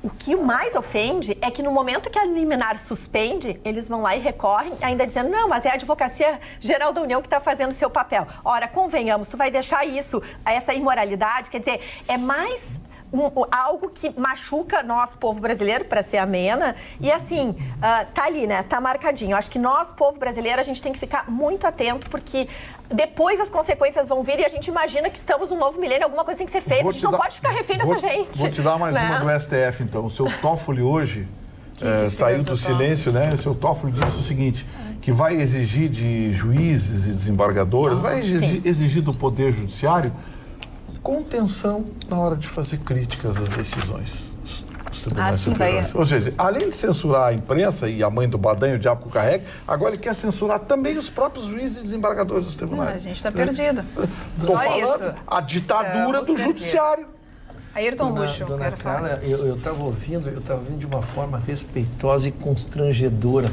o que mais ofende é que no momento que a liminar suspende, eles vão lá e recorrem, ainda dizendo, não, mas é a Advocacia Geral da União que está fazendo o seu papel. Ora, convenhamos, tu vai deixar isso, essa imoralidade, quer dizer, é mais algo que machuca nós, povo brasileiro, para ser amena. E assim, tá ali, né? Tá marcadinho. Eu acho que nós, povo brasileiro, a gente tem que ficar muito atento, porque depois as consequências vão vir e a gente imagina que estamos no novo milênio, alguma coisa tem que ser feita. A gente não pode ficar refém dessa gente. Vou te dar mais uma do STF, então. O seu Toffoli hoje saiu do silêncio, né? O seu Toffoli disse o seguinte, que vai exigir de juízes e desembargadores, vai exigir do Poder Judiciário contenção na hora de fazer críticas às decisões. dos tribunais sim, superiores. Ou seja, além de censurar a imprensa e a mãe do Badan e o diabo que o carrega, agora ele quer censurar também os próprios juízes e desembargadores dos tribunais. A gente está perdido. Estou Só falando isso. a ditadura Estamos do perdidos. judiciário. Ayrton Bucho, Dona quero falar. Carla, eu estava ouvindo de uma forma respeitosa e constrangedora.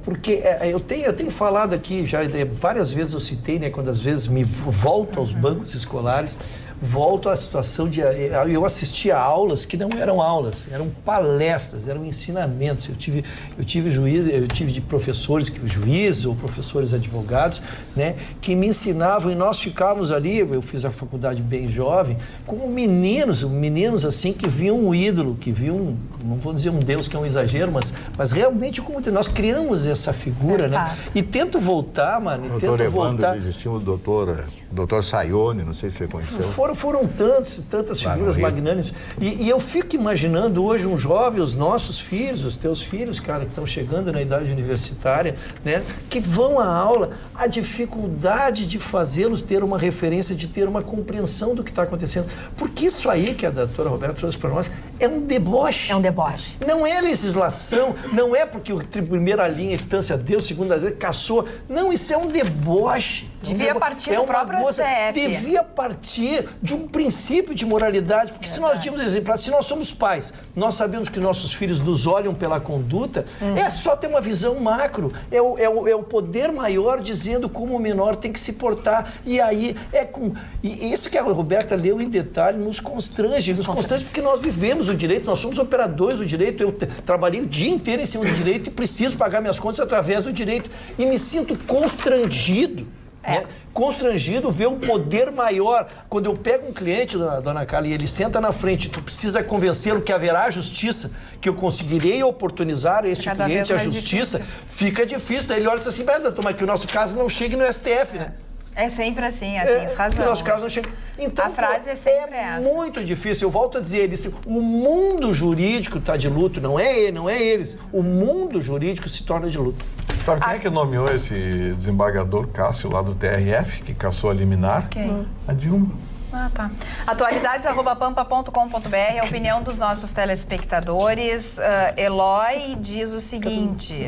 Porque eu tenho falado aqui, já várias vezes eu citei, né, quando às vezes me volto aos bancos escolares, volto à situação de... Eu assisti a aulas que não eram aulas, eram palestras, eram ensinamentos. Eu tive de professores, juízes ou professores advogados, né, que me ensinavam, e nós ficávamos ali, eu fiz a faculdade bem jovem, como meninos assim, que viam um ídolo, que viam, não vou dizer um Deus que é um exagero, mas realmente como nós criamos essa figura, né? E tento voltar, mano, Doutor Evandro, existia o doutor Sayone, não sei se você conheceu. Foram tantas figuras magnânimas. E eu fico imaginando hoje um jovem, os nossos filhos, os teus filhos, cara, que estão chegando na idade universitária, né, que vão à aula, a dificuldade de fazê-los ter uma referência, de ter uma compreensão do que está acontecendo. Porque isso aí que a doutora Roberta trouxe para nós é um deboche. É um deboche. Não é legislação, não é porque o primeira linha, instância deu, segunda vez, caçou. Não, isso é um deboche. Devia partir do próprio STF. Devia partir de um princípio de moralidade, porque se nós dimos exemplar, se nós somos pais, nós sabemos que nossos filhos nos olham pela conduta, é só ter uma visão macro, é o poder maior dizendo como o menor tem que se portar, e aí e isso que a Roberta leu em detalhe nos constrange porque nós vivemos o direito, nós somos operadores do direito, eu trabalhei o dia inteiro em cima do direito e preciso pagar minhas contas através do direito, e me sinto constrangido. Né? Constrangido ver o poder maior. Quando eu pego um cliente, dona Carla, e ele senta na frente, tu precisa convencê-lo que haverá justiça, que eu conseguirei oportunizar este cliente a justiça, fica difícil. Daí ele olha e diz assim, mas que o nosso caso não chegue no STF, né? É sempre assim, tens razão. Que o nosso caso não chega. Então, a frase é sempre essa. É muito difícil. Eu volto a dizer, o mundo jurídico está de luto, não é eles. O mundo jurídico se torna de luto. Sabe quem é que nomeou esse desembargador Cássio lá do TRF, que cassou a liminar? Quem? A Dilma. Tá. Atualidades@pampa.com.br, a opinião dos nossos telespectadores. Eloy diz o seguinte...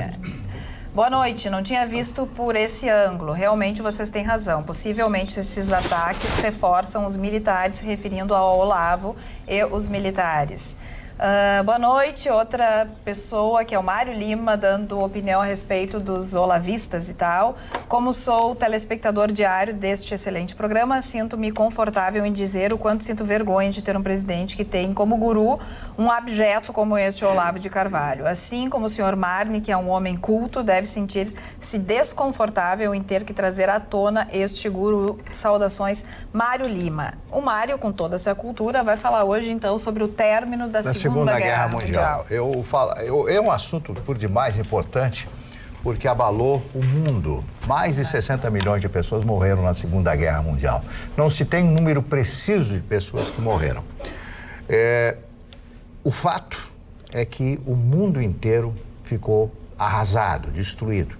Boa noite, não tinha visto por esse ângulo. Realmente vocês têm razão. Possivelmente esses ataques reforçam os militares, se referindo ao Olavo e os militares. Boa noite, outra pessoa que é o Mário Lima, dando opinião a respeito dos olavistas e tal. Como sou telespectador diário deste excelente programa, sinto-me confortável em dizer o quanto sinto vergonha de ter um presidente que tem como guru um abjeto como este Olavo de Carvalho. Assim como o senhor Marne, que é um homem culto, deve sentir-se desconfortável em ter que trazer à tona este guru. Saudações, Mário Lima. O Mário, com toda essa cultura, vai falar hoje, então, sobre o término da Segunda Guerra Mundial. É um assunto por demais importante, porque abalou o mundo. Mais de 60 milhões de pessoas morreram na Segunda Guerra Mundial. Não se tem um número preciso de pessoas que morreram. O fato é que o mundo inteiro ficou arrasado, destruído.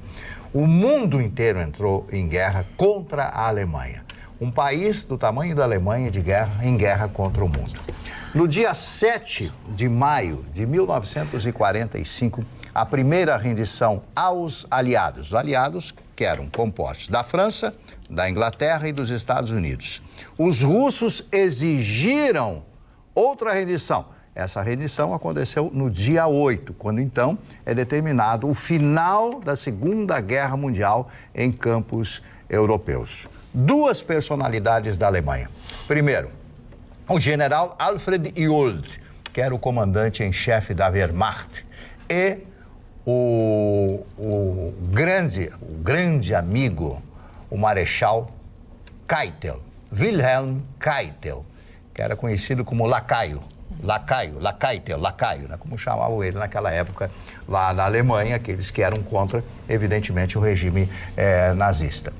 O mundo inteiro entrou em guerra contra a Alemanha. Um país do tamanho da Alemanha em guerra contra o mundo. No dia 7 de maio de 1945, a primeira rendição aos aliados. Os aliados que eram compostos da França, da Inglaterra e dos Estados Unidos. Os russos exigiram outra rendição. Essa rendição aconteceu no dia 8, quando então é determinado o final da Segunda Guerra Mundial em campos europeus. Duas personalidades da Alemanha. Primeiro, o general Alfred Jold, que era o comandante em chefe da Wehrmacht, e o grande amigo, o marechal Keitel, Wilhelm Keitel, que era conhecido como lacaio, né? Como chamavam ele naquela época lá na Alemanha, aqueles que eram contra, evidentemente, o regime nazista.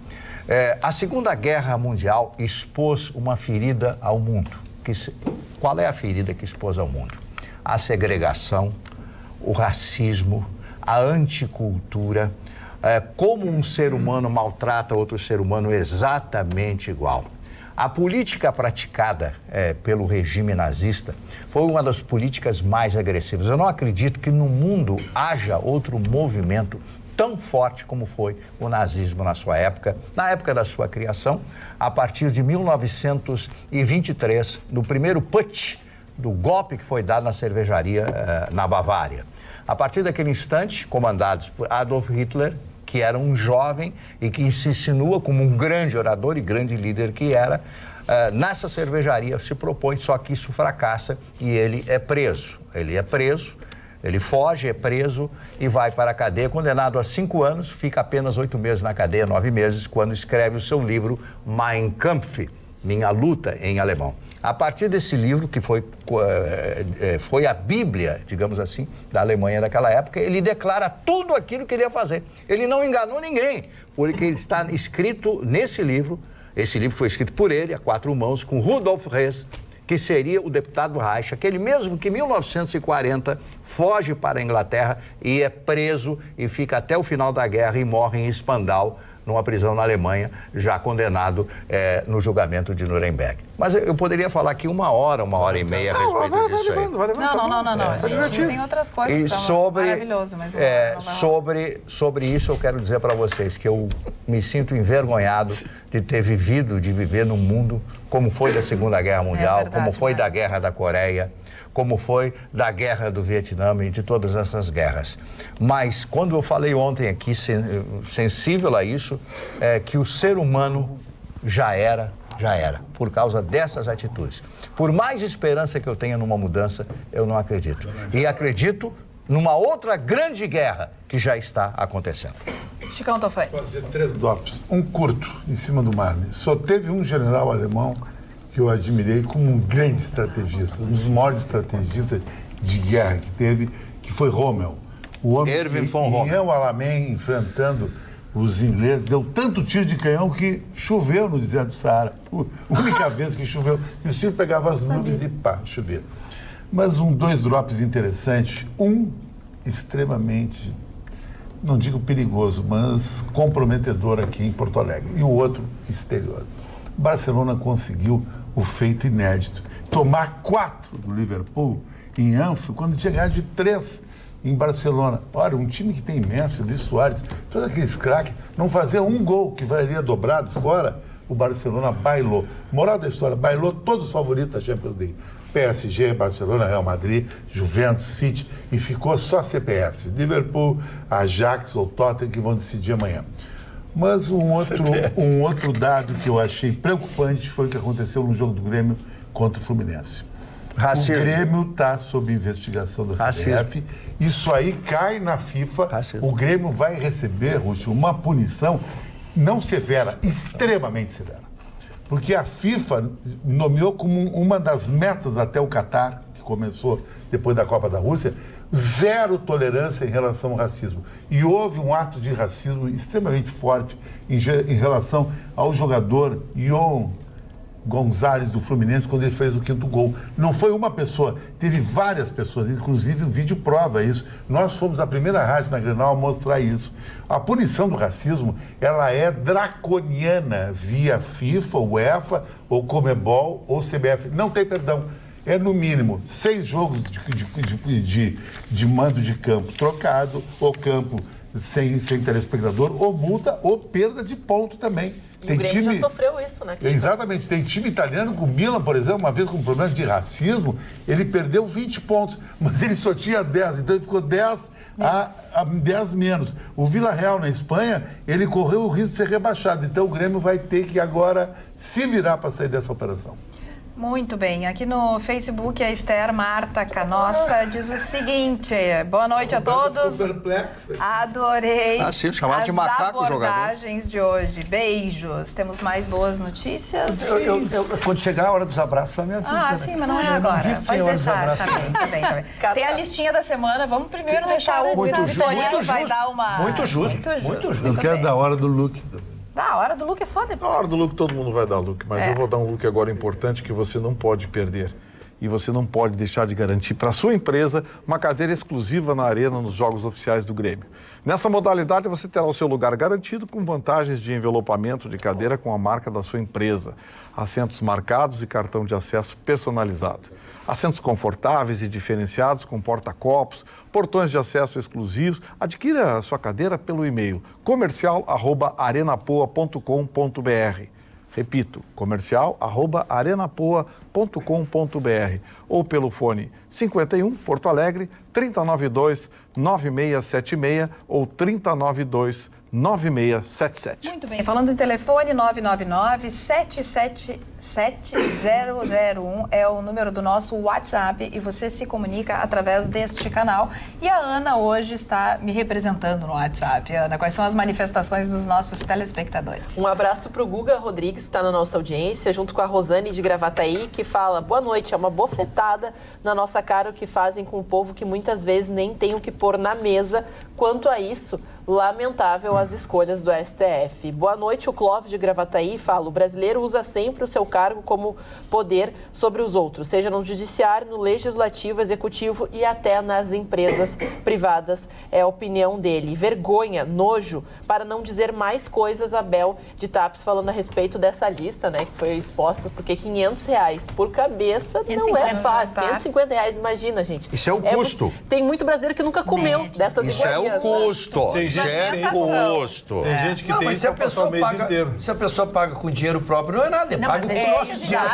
A Segunda Guerra Mundial expôs uma ferida ao mundo. Qual é a ferida que expôs ao mundo? A segregação, o racismo, a anticultura, como um ser humano maltrata outro ser humano exatamente igual. A política praticada pelo regime nazista foi uma das políticas mais agressivas. Eu não acredito que no mundo haja outro movimento tão forte como foi o nazismo na sua época, na época da sua criação, a partir de 1923, no primeiro putsch, do golpe que foi dado na cervejaria na Bavária. A partir daquele instante, comandados por Adolf Hitler, que era um jovem e que se insinua como um grande orador e grande líder que era, nessa cervejaria se propõe, só que isso fracassa e ele é preso. Ele foge, é preso e vai para a cadeia, condenado a 5 anos, fica apenas 8 meses na cadeia, 9 meses, quando escreve o seu livro Mein Kampf, Minha Luta, em alemão. A partir desse livro, que foi a Bíblia, digamos assim, da Alemanha daquela época, ele declara tudo aquilo que ele ia fazer. Ele não enganou ninguém, porque ele está escrito nesse livro. Esse livro foi escrito por ele, a 4 mãos, com Rudolf Hess, que seria o deputado Reich, aquele mesmo que em 1940 foge para a Inglaterra e é preso e fica até o final da guerra e morre em Spandau, numa prisão na Alemanha, já condenado no julgamento de Nuremberg. Mas eu poderia falar aqui 1 hora, 1 hora e meia a respeito disso aí. Não. A gente tem outras coisas. Maravilhoso, mas sobre isso eu quero dizer para vocês que eu me sinto envergonhado de viver num mundo como foi da Segunda Guerra Mundial, como foi da Guerra da Coreia, como foi da Guerra do Vietnã e de todas essas guerras. Mas quando eu falei ontem aqui, sensível a isso, que o ser humano já era, por causa dessas atitudes. Por mais esperança que eu tenha numa mudança, eu não acredito. E acredito numa outra grande guerra que já está acontecendo. Chicão Tofani. Fazer 3 drops. Um curto, em cima do mar. Só teve um general alemão que eu admirei como um grande estrategista, um dos maiores estrategistas de guerra que teve, que foi Rommel. O homem Erwin von Rommel. Em El Alamein, enfrentando os ingleses, deu tanto tiro de canhão que choveu no deserto do Saara. A única vez que choveu. E os tiros pegavam as nuvens e pá, chovia. Mas 2 drops interessantes. Um extremamente, não digo perigoso, mas comprometedor aqui em Porto Alegre. E o outro, exterior. Barcelona conseguiu o feito inédito. Tomar 4 do Liverpool em Anfield, quando tinha ganhado de 3 em Barcelona. Olha, um time que tem Messi, Luis Suárez, todos aqueles craques, não fazer um gol que valeria dobrado fora, o Barcelona bailou. Moral da história, bailou todos os favoritos da Champions League. PSG, Barcelona, Real Madrid, Juventus, City, e ficou só CPF. Liverpool, Ajax ou Tottenham, que vão decidir amanhã. Mas um outro dado que eu achei preocupante foi o que aconteceu no jogo do Grêmio contra o Fluminense. Racismo. O Grêmio está sob investigação da CBF. Isso aí cai na FIFA. Racismo. O Grêmio vai receber, Rússio, uma punição não severa, extremamente severa. Porque a FIFA nomeou como uma das metas até o Catar, que começou depois da Copa da Rússia, 0 tolerância em relação ao racismo. E houve um ato de racismo extremamente forte em relação ao jogador Ion Gonzalez do Fluminense quando ele fez o 5º gol. Não foi uma pessoa, teve várias pessoas, inclusive o vídeo prova isso. Nós fomos a primeira rádio na Grenal a mostrar isso. A punição do racismo, ela é draconiana via FIFA, UEFA, ou Conmebol, ou CBF. Não tem perdão. É, no mínimo, 6 jogos de mando de campo trocado, ou campo sem telespectador, ou multa, ou perda de ponto também. E o Grêmio já sofreu isso, né? Exatamente. Tem time italiano, com o Milan, por exemplo, uma vez com um problema de racismo, ele perdeu 20 pontos, mas ele só tinha 10, então ele ficou 10 a 10 menos. O Villarreal, na Espanha, ele correu o risco de ser rebaixado, então o Grêmio vai ter que agora se virar para sair dessa operação. Muito bem. Aqui no Facebook, a Esther Marta Canossa diz o seguinte: boa noite a todos. Adorei sim, chamado de macaco, as abordagens de hoje. Beijos. Temos mais boas notícias? Quando chegar a hora dos abraços, a minha avisa. Sim, mas não é agora. Pode deixar. Tá bem. Tem a listinha da semana. Vamos primeiro deixar o Vitorino vai dar uma... Muito justo. Eu quero dar a hora do look. A hora do look é só depois. Na hora do look todo mundo vai dar look, mas eu vou dar um look agora importante que você não pode perder. e você não pode deixar de garantir para a sua empresa uma cadeira exclusiva na arena nos jogos oficiais do Grêmio. Nessa modalidade, você terá o seu lugar garantido com vantagens de envelopamento de cadeira com a marca da sua empresa, assentos marcados e cartão de acesso personalizado. Assentos confortáveis e diferenciados com porta-copos, portões de acesso exclusivos. Adquira a sua cadeira pelo e-mail comercial@arenapoa.com.br. Repito, comercial@arenapoa.com.br ou pelo fone 51 Porto Alegre 3092-9676 ou 3092-9677. Muito bem, falando em telefone, 999-777-001 é o número do nosso WhatsApp e você se comunica através deste canal. E a Ana hoje está me representando no WhatsApp. Ana, quais são as manifestações dos nossos telespectadores? Um abraço para o Guga Rodrigues, que está na nossa audiência, junto com a Rosane de Gravataí, que fala: boa noite, é uma bofetada na nossa cara o que fazem com o povo que muitas vezes nem tem o que pôr na mesa. Quanto a isso, lamentável as escolhas do STF. Boa noite, o Clóvis de Gravataí fala: o brasileiro usa sempre o seu cargo como poder sobre os outros, seja no judiciário, no legislativo, executivo e até nas empresas privadas. É a opinião dele. Vergonha, nojo, para não dizer mais coisas, Abel de Tapes falando a respeito dessa lista, né, que foi exposta, porque R$500 por cabeça não é fácil. R$550, imagina, gente. Isso é o custo. Tem muito brasileiro que nunca comeu dessas Isso iguarias. É o custo. Tem gente Tem gente que não, tem mas se a pessoa o mês paga, inteiro. se a pessoa paga com dinheiro próprio, não é nada, paga com o nosso dinheiro.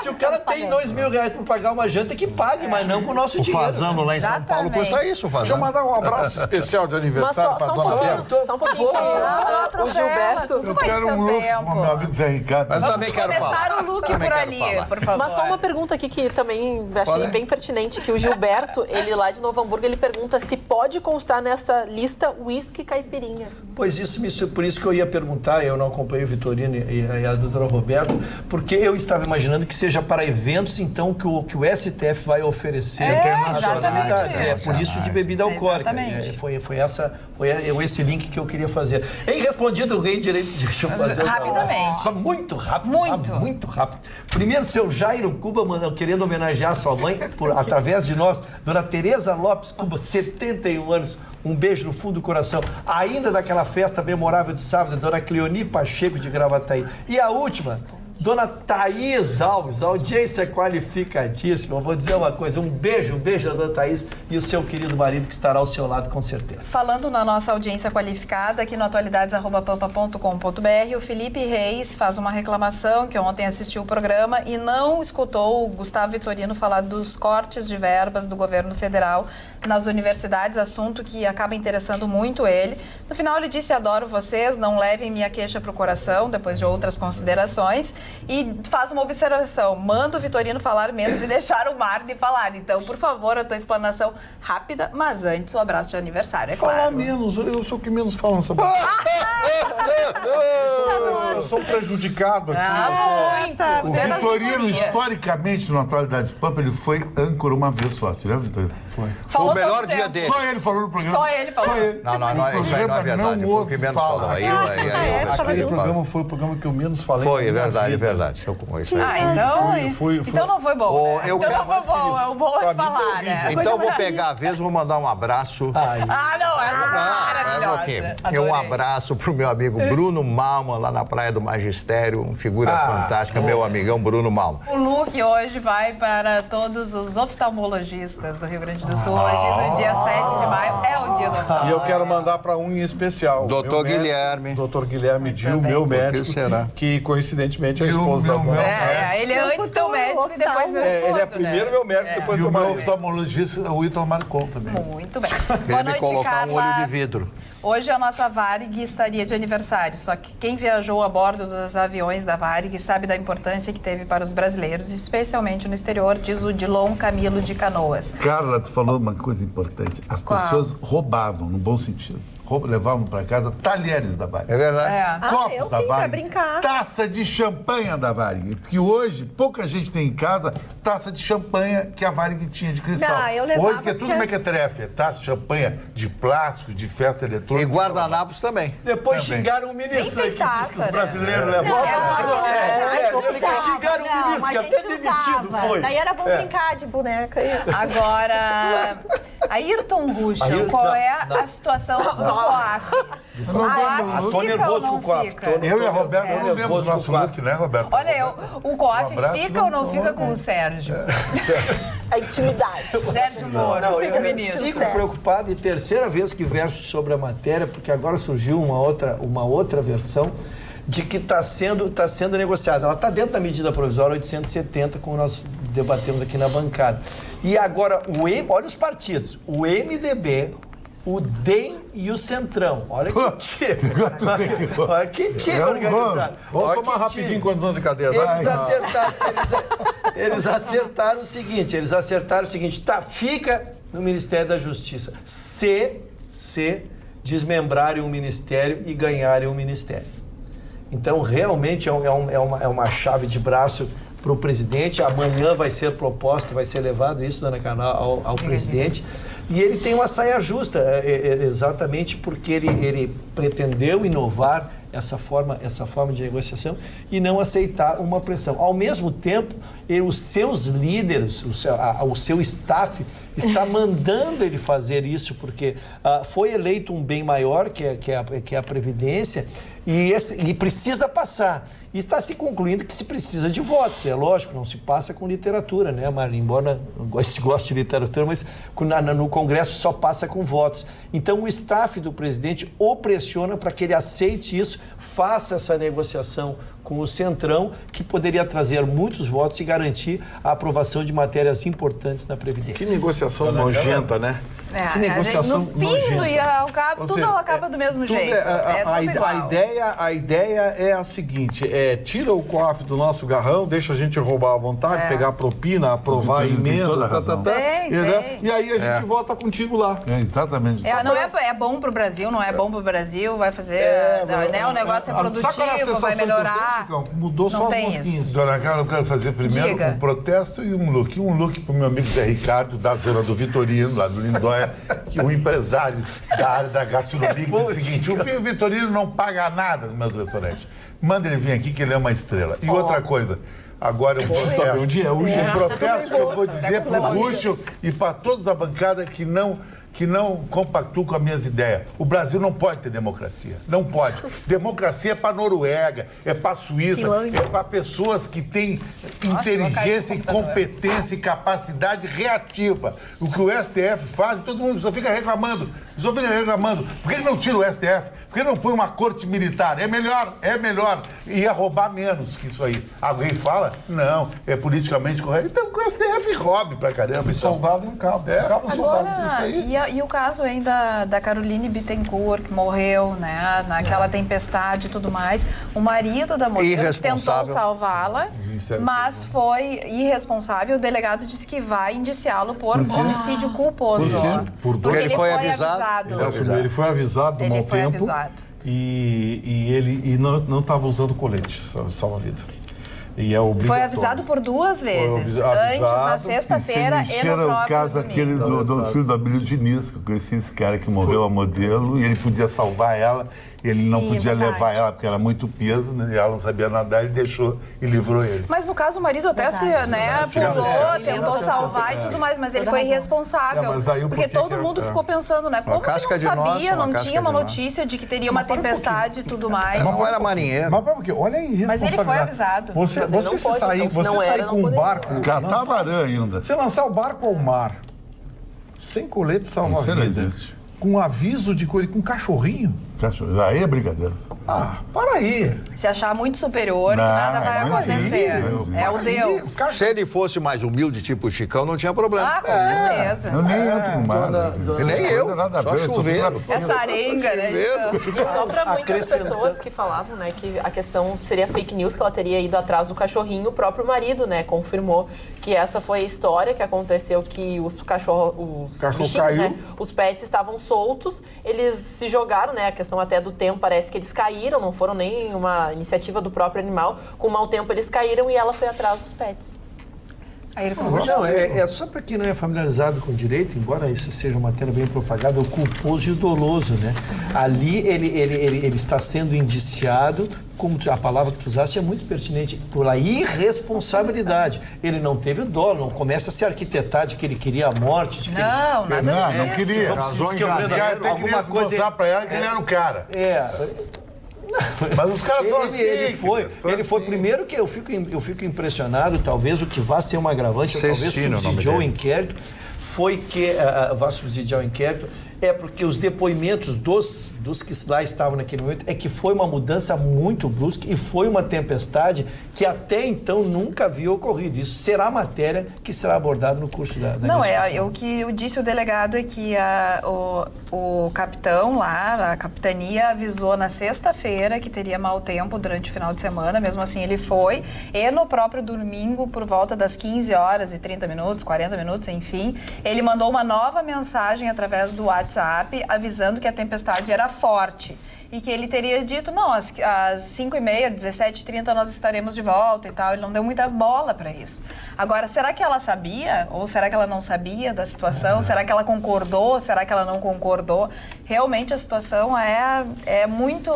Se o cara tem R$2.000 para pagar uma janta, que pague, mas não com o nosso dinheiro. O fazano lá em São Paulo custa isso, Deixa eu fazano. mandar um abraço especial de aniversário para a dona Berta. Só um pouquinho. O Gilberto. Eu quero um look com o meu amigo Zé Ricardo. Mas eu também quero falar. Começar o look Também por quero ali, falar. por favor. Mas só uma pergunta aqui que também achei bem pertinente, que o Gilberto, ele lá de Novo Hamburgo, ele pergunta se pode constar nessa lista uísque caipirinha. Pois por isso que eu ia perguntar, eu não acompanhei o Vitorino e a doutora Roberto, porque eu estava imaginando que seja para eventos, então, que o STF vai oferecer. Exatamente. Por isso de bebida alcoólica. Foi esse link que eu queria fazer. Em respondido, o rei direito, deixa eu fazer rapidamente. Muito rápido. Muito rápido. Primeiro, seu Jairo Cuba, querendo homenagear sua mãe, através de nós, dona Tereza Lopes Cuba, 71 anos. Um beijo no fundo do coração. Ainda daquela festa memorável de sábado, dona Cleoni Pacheco de Gravataí. E a última, dona Thaís Alves, a audiência qualificadíssima. Eu vou dizer uma coisa, um beijo a dona Thaís e o seu querido marido que estará ao seu lado com certeza. Falando na nossa audiência qualificada, aqui no atualidades@pampa.com.br, o Felipe Reis faz uma reclamação que ontem assistiu o programa e não escutou o Gustavo Vitorino falar dos cortes de verbas do governo federal nas universidades, assunto que acaba interessando muito ele. No final ele disse: adoro vocês, não levem minha queixa para o coração, depois de outras considerações. E faz uma observação: manda o Vitorino falar menos e deixar o Marne falar. Então, por favor, a tua explanação rápida, mas antes o abraço de aniversário, é claro. Falar menos, eu sou o que menos fala nessa boca. Eu sou um prejudicado aqui. Muito! O Vitorino, historicamente, no Atualidades Pampa, ele foi âncora uma vez só. Você lembra, Vitorino? Foi o melhor dia dele. Só ele falou no programa. Só ele falou. Não, isso aí não é verdade. Foi o que menos falou. Aquele programa foi o programa que eu menos falei. Foi, é verdade. Então não foi bom. Né? Então não foi bom. É o bom é falar, né? Então vou pegar a vez e vou mandar um abraço. Maravilhosa. Um abraço pro meu amigo Bruno Malman, lá na Praia do Magistério, uma figura fantástica, meu amigão Bruno Malman. O look hoje vai para todos os oftalmologistas do Rio Grande do Sul. Hoje, no dia 7 de maio, é o dia do oftalmologista. E eu quero mandar para um em especial. Doutor Guilherme. Doutor Guilherme Dil, meu médico, que coincidentemente é a esposa da dona. Ele é antes teu médico e depois meu esposo, ele é primeiro meu médico, depois E teu o meu marido. oftalmologista, o Ítalo Marcon também. Muito bem. Ele Boa me noite, colocar Carla. um olho de vidro. Hoje a nossa Varig estaria de aniversário, só que quem viajou a bordo dos aviões da Varig sabe da importância que teve para os brasileiros, especialmente no exterior, diz o Dilon Camilo de Canoas. Carla, tu falou uma coisa importante. As pessoas roubavam, no bom sentido. levavam para casa talheres da Varig. É verdade. Copos eu da sim, pra Varig. brincar. Taça de champanhe da Varig. Porque hoje, pouca gente tem em casa taça de champanhe que a Varig tinha de cristal. Não, eu levava Hoje que é tudo mequetrefe. Taça de champanhe de plástico, de festa E eletrônica. guardanapos também. Depois Também. xingaram o ministro Nem aí tem que disse que os taça, brasileiros né? levam. Não, xingaram o ministro, que até demitido foi. Daí era bom brincar de boneca. Agora, Ayrton Ruschel, Ayrton, qual é não. a situação do COAF? O COAF Tô fica nervoso ou com não o COAF. fica? Eu e a Roberta Sério? não temos o nosso look, né, Roberta? Olha, o COAF abraço, fica ou não fica com o Sérgio? A intimidade. Sérgio Moro, Não, fica eu ministro. fico preocupado e terceira vez que verso sobre a matéria, porque agora surgiu uma outra versão de que está sendo negociada. Ela está dentro da medida provisória 870, como nós debatemos aqui na bancada. E agora, olha os partidos, o MDB, o DEM e o Centrão. Olha que time. Olha que time organizado. Vamos Olha somar que rapidinho time. quantos anos de cadeia. Eles acertaram o seguinte, tá, fica no Ministério da Justiça, se desmembrarem o Ministério e ganharem o Ministério. Então, realmente é uma chave de braço para o presidente. Amanhã vai ser proposta, vai ser levado isso, dona Carla, ao presidente. E ele tem uma saia justa, exatamente porque ele pretendeu inovar essa forma de negociação e não aceitar uma pressão. Ao mesmo tempo, os seus líderes, o seu staff está mandando ele fazer isso, porque foi eleito um bem maior, que é a Previdência, e precisa passar. E está se concluindo que se precisa de votos. É lógico, não se passa com literatura, né, Marli? Embora não se goste de literatura, mas no Congresso só passa com votos. Então, o staff do presidente o pressiona para que ele aceite isso, faça essa negociação com o Centrão, que poderia trazer muitos votos e garantir a aprovação de matérias importantes na Previdência. Que negociação nojenta, né? É, Que negociação no fim nojenta. e ao cabo, Ou tudo seja, acaba do mesmo tudo jeito. Tudo igual. A ideia é a seguinte, tira o COAF do nosso garrão, deixa a gente roubar à vontade, pegar a propina, aprovar a Vitor, ele tem emenda, toda a razão. Tem. E aí a gente vota contigo lá. É exatamente isso. Não é bom pro Brasil, não é bom pro Brasil, vai fazer, né, o negócio é sabe qual é a produtivo, sensação vai que eu melhorar. tenho, Chicão? Mudou Não só as tem mosquinhas. isso. Dona Carla, eu quero fazer primeiro Diga. um protesto e um look. Um look para o meu amigo Zé Ricardo, da zona do Vitorino, lá do Lindóia, que é um empresário da área da gastronomia, que diz o seguinte: o Vitorino não paga nada nos meus restaurantes. Manda ele vir aqui que ele é uma estrela. E outra coisa, agora eu vou saber onde é o Gê. um protesto que eu vou dizer para o Ruschel e para todos da bancada que não compactuam com as minhas ideias. O Brasil não pode ter democracia. Não pode. Democracia é para Noruega, é para Suíça, é para pessoas que têm inteligência e competência e capacidade reativa. O que o STF faz, todo mundo só fica reclamando. Por que não tira o STF? Por que não põe uma corte militar? É melhor. Ia roubar menos que isso aí. Alguém fala? Não, é politicamente correto. Então que o STF roube pra caramba. Então. Soldado em cabo. Cabo não se sabe disso aí. E o caso ainda da Caroline Bittencourt, que morreu, né, naquela tempestade e tudo mais. O marido da modelo tentou salvá-la, mas foi irresponsável. O delegado disse que vai indiciá-lo por homicídio culposo. Porque ele foi avisado. Ele foi avisado do mau tempo. E ele não estava usando colete salva-vida. E é obrigatório. Foi avisado por 2 vezes. Antes, na sexta-feira, e no próprio o caso domingo. aquele do filho do Abílio Diniz, que eu conheci esse cara que morreu a modelo, e ele podia salvar ela, ele não podia levar ela, porque era muito peso, né, e ela não sabia nadar, ele deixou e livrou ele. Mas no caso o marido até pulou, tentou salvar e tudo mais, mas ele foi irresponsável. Mas daí porque todo mundo ficou pensando, né? Como que não sabia, não tinha uma notícia de que teria uma tempestade e tudo mais. Mas não era marinheiro. Mas porque, olha a irresponsabilidade. Mas ele foi avisado. Você sair com um barco... Catava aranha ainda. Você lançar o barco ao mar, sem colete Isso não salva-vida, existe. com aviso de coisa, com cachorrinho... Aí é brincadeira. Para aí. Se achar muito superior, que nada vai acontecer. É o Deus. Se ele fosse mais humilde, tipo o Chicão, não tinha problema. Ah, com certeza. Eu nem entro no mar. Nem eu. Nada a Só ver, eu só fico na chuveiro. piscina. Essa arenga, né? Só para muitas Acrescentando. pessoas que falavam, né, que a questão seria fake news, que ela teria ido atrás do cachorrinho, o próprio marido, né, confirmou que essa foi a história, que aconteceu, que os cachorros, bichinhos, caiu. né, os pets estavam soltos, eles se jogaram, né, a questão até do tempo, parece que eles caíram, não foram nem uma iniciativa do próprio animal, com o mau tempo eles caíram e ela foi atrás dos pets. Ayrton, Não, é só para quem não é familiarizado com o direito, embora isso seja uma matéria bem propagada, o culposo e o doloso, né? Ali ele está sendo indiciado, como a palavra que tu usaste é muito pertinente, pela irresponsabilidade. Ele não teve dolo, não começa a se arquitetar de que ele queria a morte, de que não, nada disso. Não queria. Vamos se Razões dizer que é o já verdadeiro, tem que alguma coisa... mostrar pra ela que ele era um cara. Mas os caras são assim. Ele foi primeiro que eu fico impressionado, talvez o que vai ser um agravante, talvez Cestino, subsidiou o o nome dele. inquérito, foi que vai subsidiar o inquérito, porque os depoimentos dos que lá estavam naquele momento é que foi uma mudança muito brusca e foi uma tempestade que até então nunca havia ocorrido. Isso será matéria que será abordada no curso da Não, investigação. o que eu disse o delegado é que o capitão lá, a capitania, avisou na sexta-feira que teria mau tempo durante o final de semana, mesmo assim ele foi, e no próprio domingo, por volta das 15 horas e 30 minutos, 40 minutos, enfim, ele mandou uma nova mensagem através do WhatsApp avisando que a tempestade era forte. E que ele teria dito, não, às 5h30, 17h30 nós estaremos de volta e tal. Ele não deu muita bola para isso. Agora, será que ela sabia? Ou será que ela não sabia da situação? Será que ela concordou? Será que ela não concordou? Realmente a situação é muito...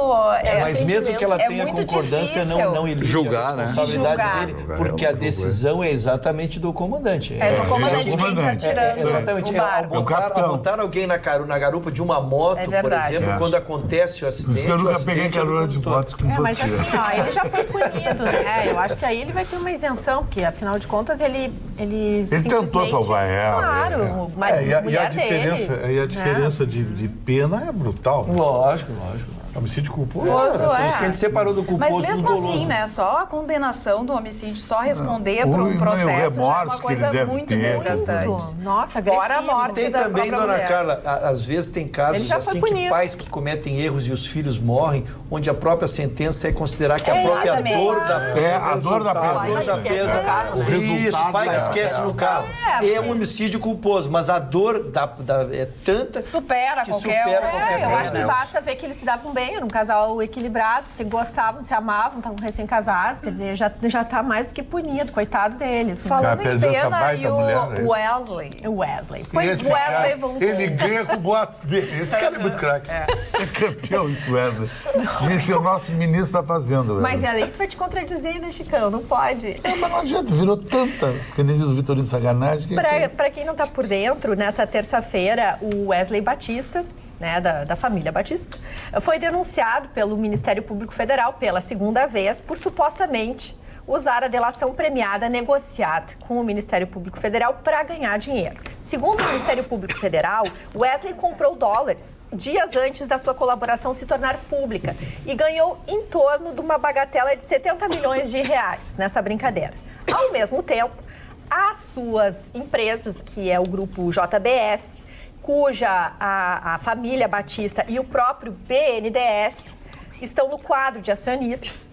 Mas mesmo que ela tenha muito concordância, difícil. não elige Julgar, a né? responsabilidade dele, Julgar. porque a decisão é exatamente do comandante. É do comandante, o quem está comandante. tirando Exatamente. o barco. Ao botar alguém na garupa de uma moto, É por verdade. exemplo, quando acontece o acidente... Por isso que eu nunca o peguei acidente é do carona de condutor. moto com Mas você. assim, ó, ele já foi punido, né? Eu acho que aí ele vai ter uma isenção, porque afinal de contas ele tentou simplesmente... salvar ela. Claro, mas E a mulher diferença, dele, e a diferença de pena é brutal. Né? Lógico. Homicídio culposo. Por Por isso que a gente separou do culposo Mas mesmo do doloso. assim, né? Só a condenação do homicídio, só responder Não, por o um processo já é remorso uma que coisa ele deve muito ter, desgastante. Muito. Nossa, Fora a agressivo. morte Tem da também, própria dona mulher. Carla, às vezes tem Ele casos já foi assim que punido. pais que cometem erros e os filhos morrem, onde a própria sentença é considerar que a própria Exatamente. dor da A dor da pena. dor da esquece pesa. no carro, né? Isso, o pai que esquece no carro. É um homicídio culposo, mas a dor é tanta Supera que qualquer... supera qualquer Eu coisa. acho que basta ver que eles se davam bem, era um casal equilibrado, se gostavam, se amavam, estavam recém-casados, quer dizer, já tá mais do que punido, coitado deles. Falando Cara, em perdeu essa pena, baita e mulher, o né? Wesley. O Wesley. E Pois esse o Wesley cara, voltou. ele ganha com o boato dele. Esse cara é muito craque. É campeão isso, Wesley. Isso é o nosso ministro está fazendo, Wesley. Mas é aí que tu vai te contradizer, né, Chicão? Não pode. Mas não adianta, virou tanta, que nem diz o Vitorino Saganagem, que é isso aí. Para quem não está por dentro, nessa terça-feira, o Wesley Batista, né, da família Batista, foi denunciado pelo Ministério Público Federal pela segunda vez por supostamente usar a delação premiada negociada com o Ministério Público Federal para ganhar dinheiro. Segundo o Ministério Público Federal, Wesley comprou dólares dias antes da sua colaboração se tornar pública e ganhou em torno de uma bagatela de 70 milhões de reais nessa brincadeira. Ao mesmo tempo, as suas empresas, que é o grupo JBS, cuja a família Batista e o próprio BNDES estão no quadro de acionistas,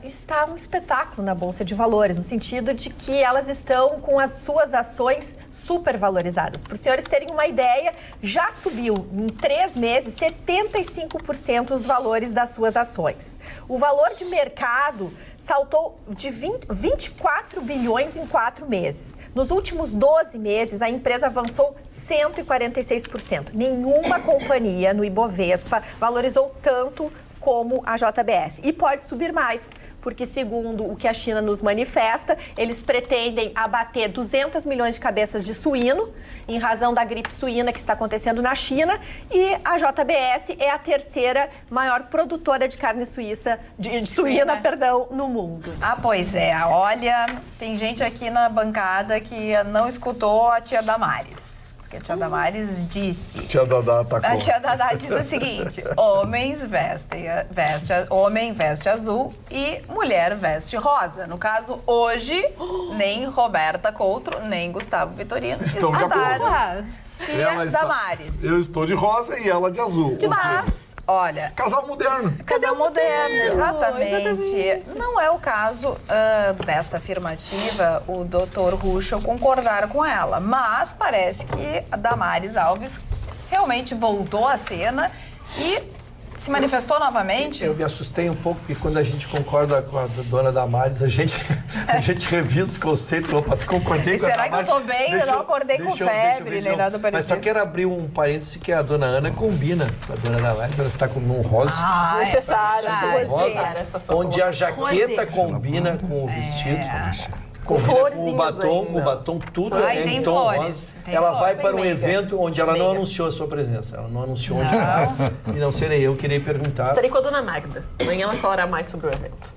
está um espetáculo na Bolsa de Valores, no sentido de que elas estão com as suas ações supervalorizadas. Para os senhores terem uma ideia, já subiu em 3 meses 75% os valores das suas ações. O valor de mercado saltou de 24 bilhões em 4 meses. Nos últimos 12 meses, a empresa avançou 146%. Nenhuma companhia no Ibovespa valorizou tanto como a JBS. E pode subir mais, porque segundo o que a China nos manifesta, eles pretendem abater 200 milhões de cabeças de suíno, em razão da gripe suína que está acontecendo na China, e a JBS é a terceira maior produtora de carne suína no mundo. Ah, pois é. Olha, tem gente aqui na bancada que não escutou a tia Damares. Porque a tia Damares disse... Tia Dadá atacou. A tia Dadá disse o seguinte: homem veste azul e mulher veste rosa. No caso, hoje, nem Roberta Coutro, nem Gustavo Vitorino Estão de escutaram Ah, tia Damares. Eu estou de rosa e ela de azul. Mas, olha... Casal moderno. Casal moderno, exatamente. Não é o caso dessa afirmativa, o Dr. Ruschel concordar com ela, mas parece que a Damares Alves realmente voltou à cena e se manifestou novamente. Eu me assustei um pouco, porque quando a gente concorda com a dona Damares, a gente revisa os conceitos. Opa, concordei com a será Damares. que eu tô bem? Eu não acordei com febre, nem nada parecido. Mas só quero abrir um parêntese que a dona Ana combina com a dona Damares. Ela está com um rosa. Necessário. Rosa, onde a jaqueta combina com o vestido. Combina com o batom, tudo é em tom rosa. Ela vai para um evento onde ela não anunciou a sua presença. Ela não anunciou onde está. E não serei eu, queria perguntar. Estarei com a dona Magda. Amanhã ela falará mais sobre o evento.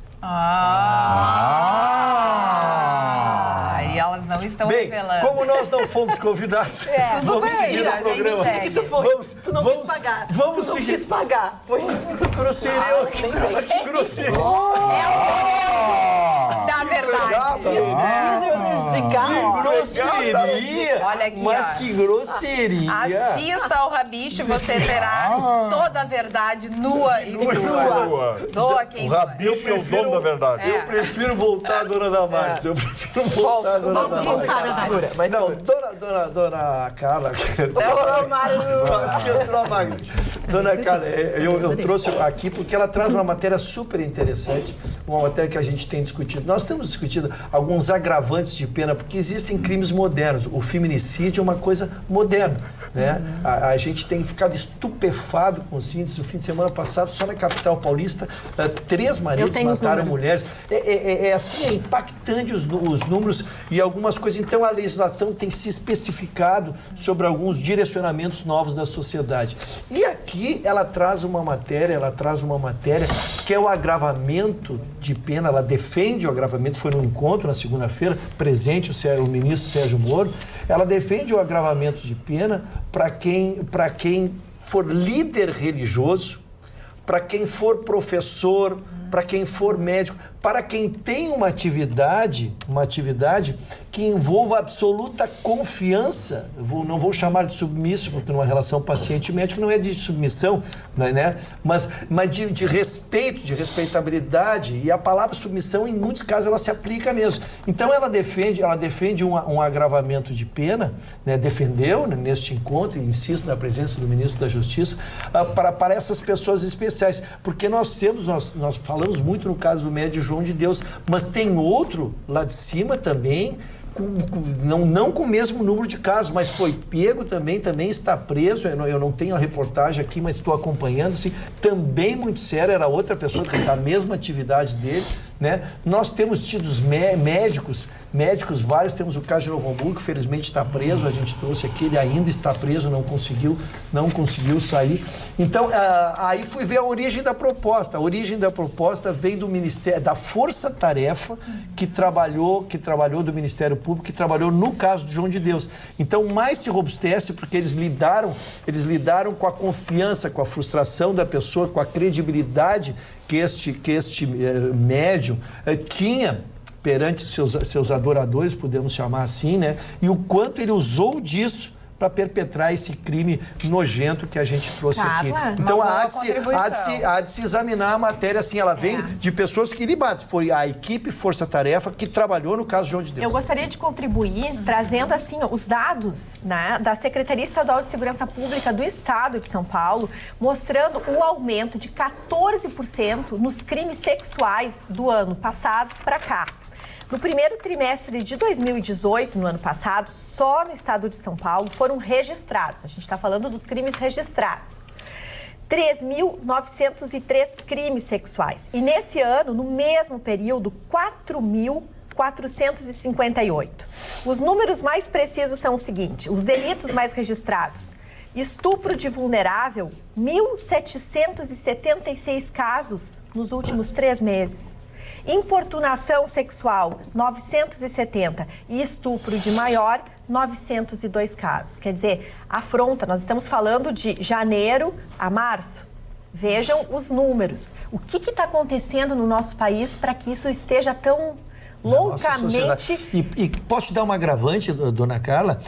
E elas não estão Bem, revelando. como nós não fomos convidados, Tudo vamos bem, seguir a o gente programa. segue. Tu não quis pagar. Vamos tu não seguir. quis pagar. Foi isso que tu Grosseria, que grosseria. Da verdade. Grosseria. Olha aqui, Mas ó. que grosseria. Assista ao Rabicho, você terá toda a verdade nua e crua. Doa quem O doa. Rabicho é o dono da verdade. Eu prefiro voltar a dona Damares. Eu prefiro voltar a dona Damares. Não, dona Carla. Acho que entrou a Magda. Dona Carla, eu trouxe aqui porque ela traz uma matéria super interessante, uma matéria que a gente tem discutido. Nós temos discutido alguns agravantes de pena, porque existem crimes modernos. O feminicídio é uma coisa moderna, né? A gente tem ficado estupefado com os índices. No fim de semana passado, só na capital paulista, 3 maridos mataram mulheres. Assim, é impactante os números e algumas coisas. Então, a legislação tem se especificado sobre alguns direcionamentos novos da sociedade. E aqui ela traz uma matéria que é o agravamento de pena. Ela defende o agravamento, foi no encontro na segunda-feira, presente o ministro Sérgio Moro. Ela defende o agravamento de pena para quem for líder religioso, para quem for professor, para quem for médico, para quem tem uma atividade que envolva absoluta confiança. Não vou chamar de submisso, porque numa relação paciente-médico não é de submissão, né? Mas de respeito, de respeitabilidade. E a palavra submissão, em muitos casos, ela se aplica mesmo. Então, ela defende um agravamento de pena, né? Defendeu, né, neste encontro, e insisto na presença do ministro da Justiça, para essas pessoas especiais. Porque nós falamos muito no caso do médico João de Deus, mas tem outro lá de cima também, não com o mesmo número de casos, mas foi pego também está preso. Eu não tenho a reportagem aqui, mas estou acompanhando, assim, também muito sério, era outra pessoa que tem a mesma atividade dele, né? Nós temos tido médicos vários, temos o caso de Novo Hamburgo, que felizmente está preso, a gente trouxe aqui, ele ainda está preso, não conseguiu sair. Então, aí fui ver a origem da proposta. A origem da proposta vem do Ministério, da Força Tarefa, que trabalhou do Ministério Público, que trabalhou no caso do João de Deus. Então, mais se robustece, porque eles lidaram com a confiança, com a frustração da pessoa, com a credibilidade que este médium tinha perante seus adoradores, podemos chamar assim, né? E o quanto ele usou disso para perpetrar esse crime nojento que a gente trouxe aqui. Então, há de se examinar a matéria, assim, ela vem de pessoas que libadas. Foi a equipe Força Tarefa que trabalhou no caso João de Deus. Eu gostaria de contribuir trazendo, assim, os dados, né, da Secretaria Estadual de Segurança Pública do Estado de São Paulo, mostrando o aumento de 14% nos crimes sexuais do ano passado para cá. No primeiro trimestre de 2018, no ano passado, só no estado de São Paulo foram registrados, a gente está falando dos crimes registrados, 3.903 crimes sexuais. E nesse ano, no mesmo período, 4.458. Os números mais precisos são os seguintes: os delitos mais registrados: estupro de vulnerável, 1.776 casos nos últimos 3 meses. Importunação sexual, 970. E estupro de maior, 902 casos. Quer dizer, afronta, nós estamos falando de janeiro a março. Vejam os números. O que está acontecendo no nosso país para que isso esteja tão loucamente... E posso te dar uma agravante, dona Carla,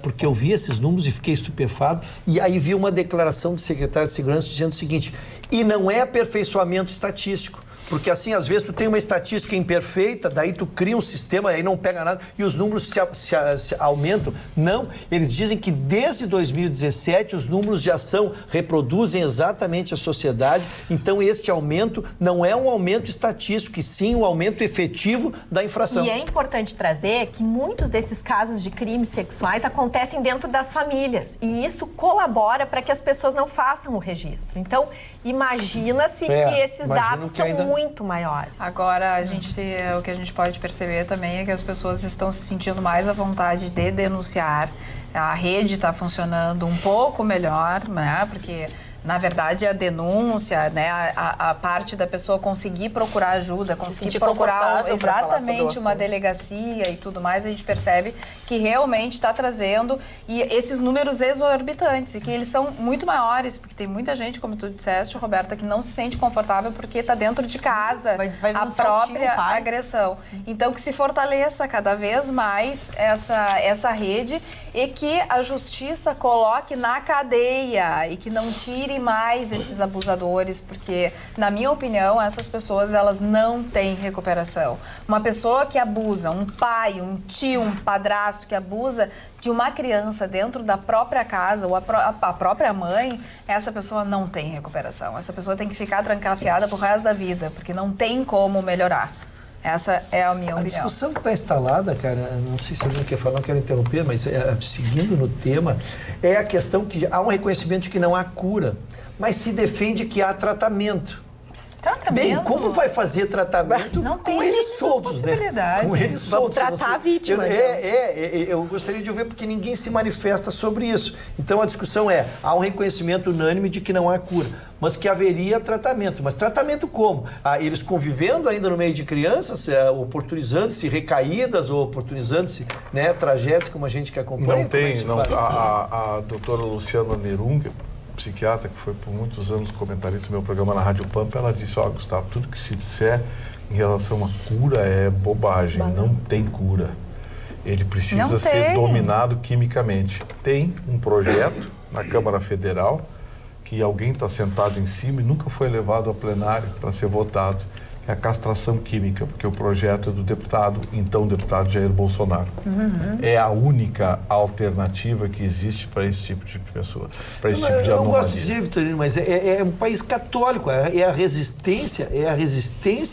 porque eu vi esses números e fiquei estupefado, e aí vi uma declaração do secretário de Segurança dizendo o seguinte: e não é aperfeiçoamento estatístico. Porque assim, às vezes, tu tem uma estatística imperfeita, daí tu cria um sistema, aí não pega nada, e os números se aumentam. Não, eles dizem que desde 2017 os números de ação reproduzem exatamente a sociedade, então este aumento não é um aumento estatístico, e sim um aumento efetivo da infração. E é importante trazer que muitos desses casos de crimes sexuais acontecem dentro das famílias, e isso colabora para que as pessoas não façam o registro. Então, imagina-se que esses dados são muito maiores. Agora, o que a gente pode perceber também é que as pessoas estão se sentindo mais à vontade de denunciar. A rede está funcionando um pouco melhor, né? Porque, na verdade, a denúncia, né? A parte da pessoa conseguir procurar ajuda, conseguir procurar exatamente uma delegacia e tudo mais, a gente percebe que realmente está trazendo esses números exorbitantes, e que eles são muito maiores, porque tem muita gente, como tu disseste, Roberta, que não se sente confortável porque está dentro de casa a própria agressão. Então, que se fortaleça cada vez mais essa rede e que a justiça coloque na cadeia e que não tire mais esses abusadores, porque, na minha opinião, essas pessoas, elas não têm recuperação. Uma pessoa que abusa, um pai, um tio, um padrasto que abusa de uma criança dentro da própria casa, ou a própria mãe, essa pessoa não tem recuperação. Essa pessoa tem que ficar trancafiada pro resto da vida, porque não tem como melhorar. Essa é a minha opinião. A discussão que está instalada, cara, não sei se alguém quer falar, não quero interromper, mas seguindo no tema, é a questão que há um reconhecimento de que não há cura, mas se defende que há tratamento. Bem, como vai fazer tratamento com eles soltos, né? Com eles soltos. Vamos tratar a vítima. Eu gostaria de ouvir, porque ninguém se manifesta sobre isso. Então a discussão há um reconhecimento unânime de que não há cura, mas que haveria tratamento. Mas tratamento como? Eles convivendo ainda no meio de crianças, oportunizando-se recaídas ou oportunizando-se, né, tragédias como a gente que acompanha? Não tem, a doutora Luciana Nerunga, psiquiatra, que foi por muitos anos comentarista do meu programa na Rádio Pampa, ela disse: Gustavo, tudo que se disser em relação à cura é bobagem, não tem cura. Ele precisa ser dominado quimicamente. Tem um projeto na Câmara Federal que alguém está sentado em cima e nunca foi levado ao plenário para ser votado. É a castração química, porque o projeto é do então deputado Jair Bolsonaro. É a única alternativa que existe para esse tipo de pessoa, para esse tipo de anomalia. Eu não gosto de dizer, Vitorino, mas é um país católico, é a resistência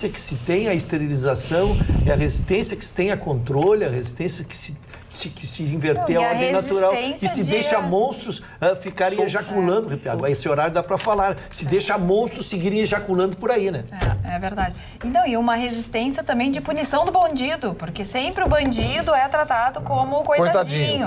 que se tem à esterilização, é a resistência que se tem a controle, a resistência que se inverter a ordem natural e se deixa monstros ficarem ejaculando, esse horário dá para falar, se deixa monstros seguirem ejaculando por aí, né? É verdade. Então, e uma resistência também de punição do bandido, porque sempre o bandido é tratado como coitadinho.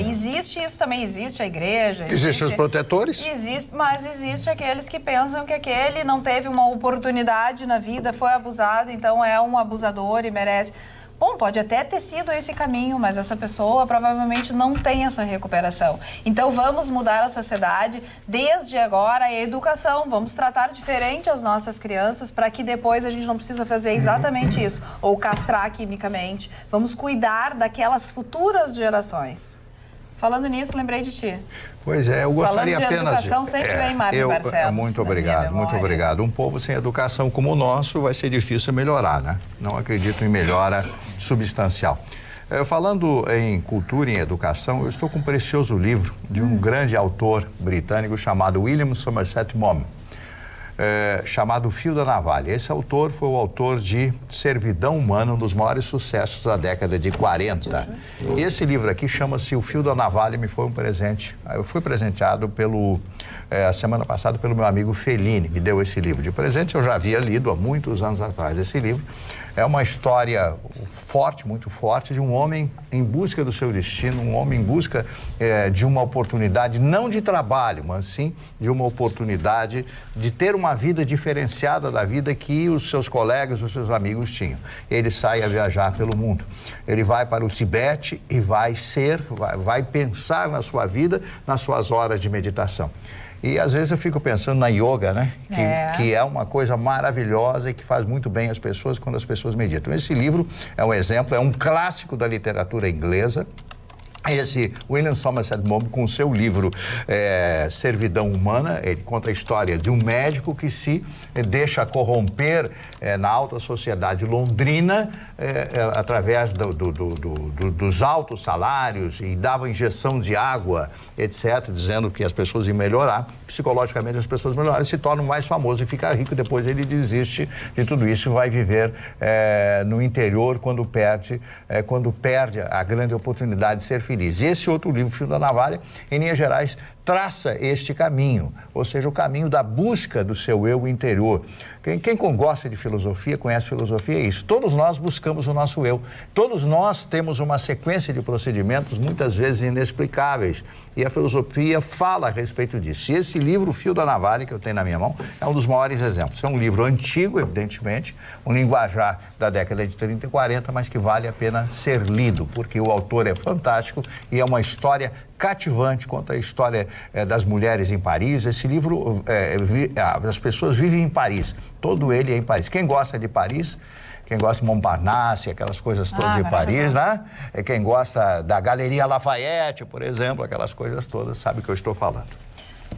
Existe isso também, existe a igreja. Existem os protetores? Mas existe aqueles que pensam que aquele não teve uma oportunidade na vida, foi abusado, então é um abusador e merece. Bom, pode até ter sido esse caminho, mas essa pessoa provavelmente não tem essa recuperação. Então, vamos mudar a sociedade desde agora, a educação. Vamos tratar diferente as nossas crianças para que depois a gente não precisa fazer exatamente isso, ou castrar quimicamente. Vamos cuidar daquelas futuras gerações. Falando nisso, lembrei de ti. Pois é, eu gostaria apenas de... Falando de educação, sempre vem Mário Barcelos. Muito obrigado. Um povo sem educação como o nosso vai ser difícil melhorar, né? Não acredito em melhora substancial. Falando em cultura e em educação, eu estou com um precioso livro de um grande autor britânico chamado William Somerset Maugham, chamado O Fio da Navalha. Esse autor foi o autor de Servidão Humana, um dos maiores sucessos da década de 40. Esse livro aqui chama-se O Fio da Navalha, me foi um presente. Eu fui presenteado a semana passada pelo meu amigo Fellini, me deu esse livro de presente. Eu já havia lido há muitos anos atrás esse livro. É uma história forte, muito forte, de um homem em busca do seu destino, um homem em busca de uma oportunidade, não de trabalho, mas sim de uma oportunidade de ter uma vida diferenciada da vida que os seus colegas, os seus amigos tinham. Ele sai a viajar pelo mundo. Ele vai para o Tibete e vai pensar na sua vida, nas suas horas de meditação. E às vezes eu fico pensando na yoga, né? Que é uma coisa maravilhosa e que faz muito bem às pessoas quando as pessoas meditam. Esse livro é um exemplo, é um clássico da literatura inglesa. Esse William Somerset Maugham, com o seu livro Servidão Humana, ele conta a história de um médico que se deixa corromper na alta sociedade londrina através dos altos salários e dava injeção de água, etc., dizendo que as pessoas iam melhorar, psicologicamente as pessoas melhoram, se tornam mais famosos e fica rico. Depois ele desiste de tudo isso e vai viver no interior quando perde a grande oportunidade de ser feliz. E esse outro livro, Fio da Navalha, em linhas gerais, traça este caminho, ou seja, o caminho da busca do seu eu interior. Quem gosta de filosofia, conhece filosofia, é isso. Todos nós buscamos o nosso eu. Todos nós temos uma sequência de procedimentos, muitas vezes inexplicáveis. E a filosofia fala a respeito disso. E esse livro, Fio da Navalha, que eu tenho na minha mão, é um dos maiores exemplos. É um livro antigo, evidentemente, um linguajar da década de 30 e 40, mas que vale a pena ser lido, porque o autor é fantástico e é uma história cativante, conta a história das mulheres em Paris. Esse livro, as pessoas vivem em Paris, todo ele é em Paris. Quem gosta de Paris, quem gosta de Montparnasse, aquelas coisas todas de Paris, né? Quem gosta da Galeria Lafayette, por exemplo, aquelas coisas todas, sabe o que eu estou falando.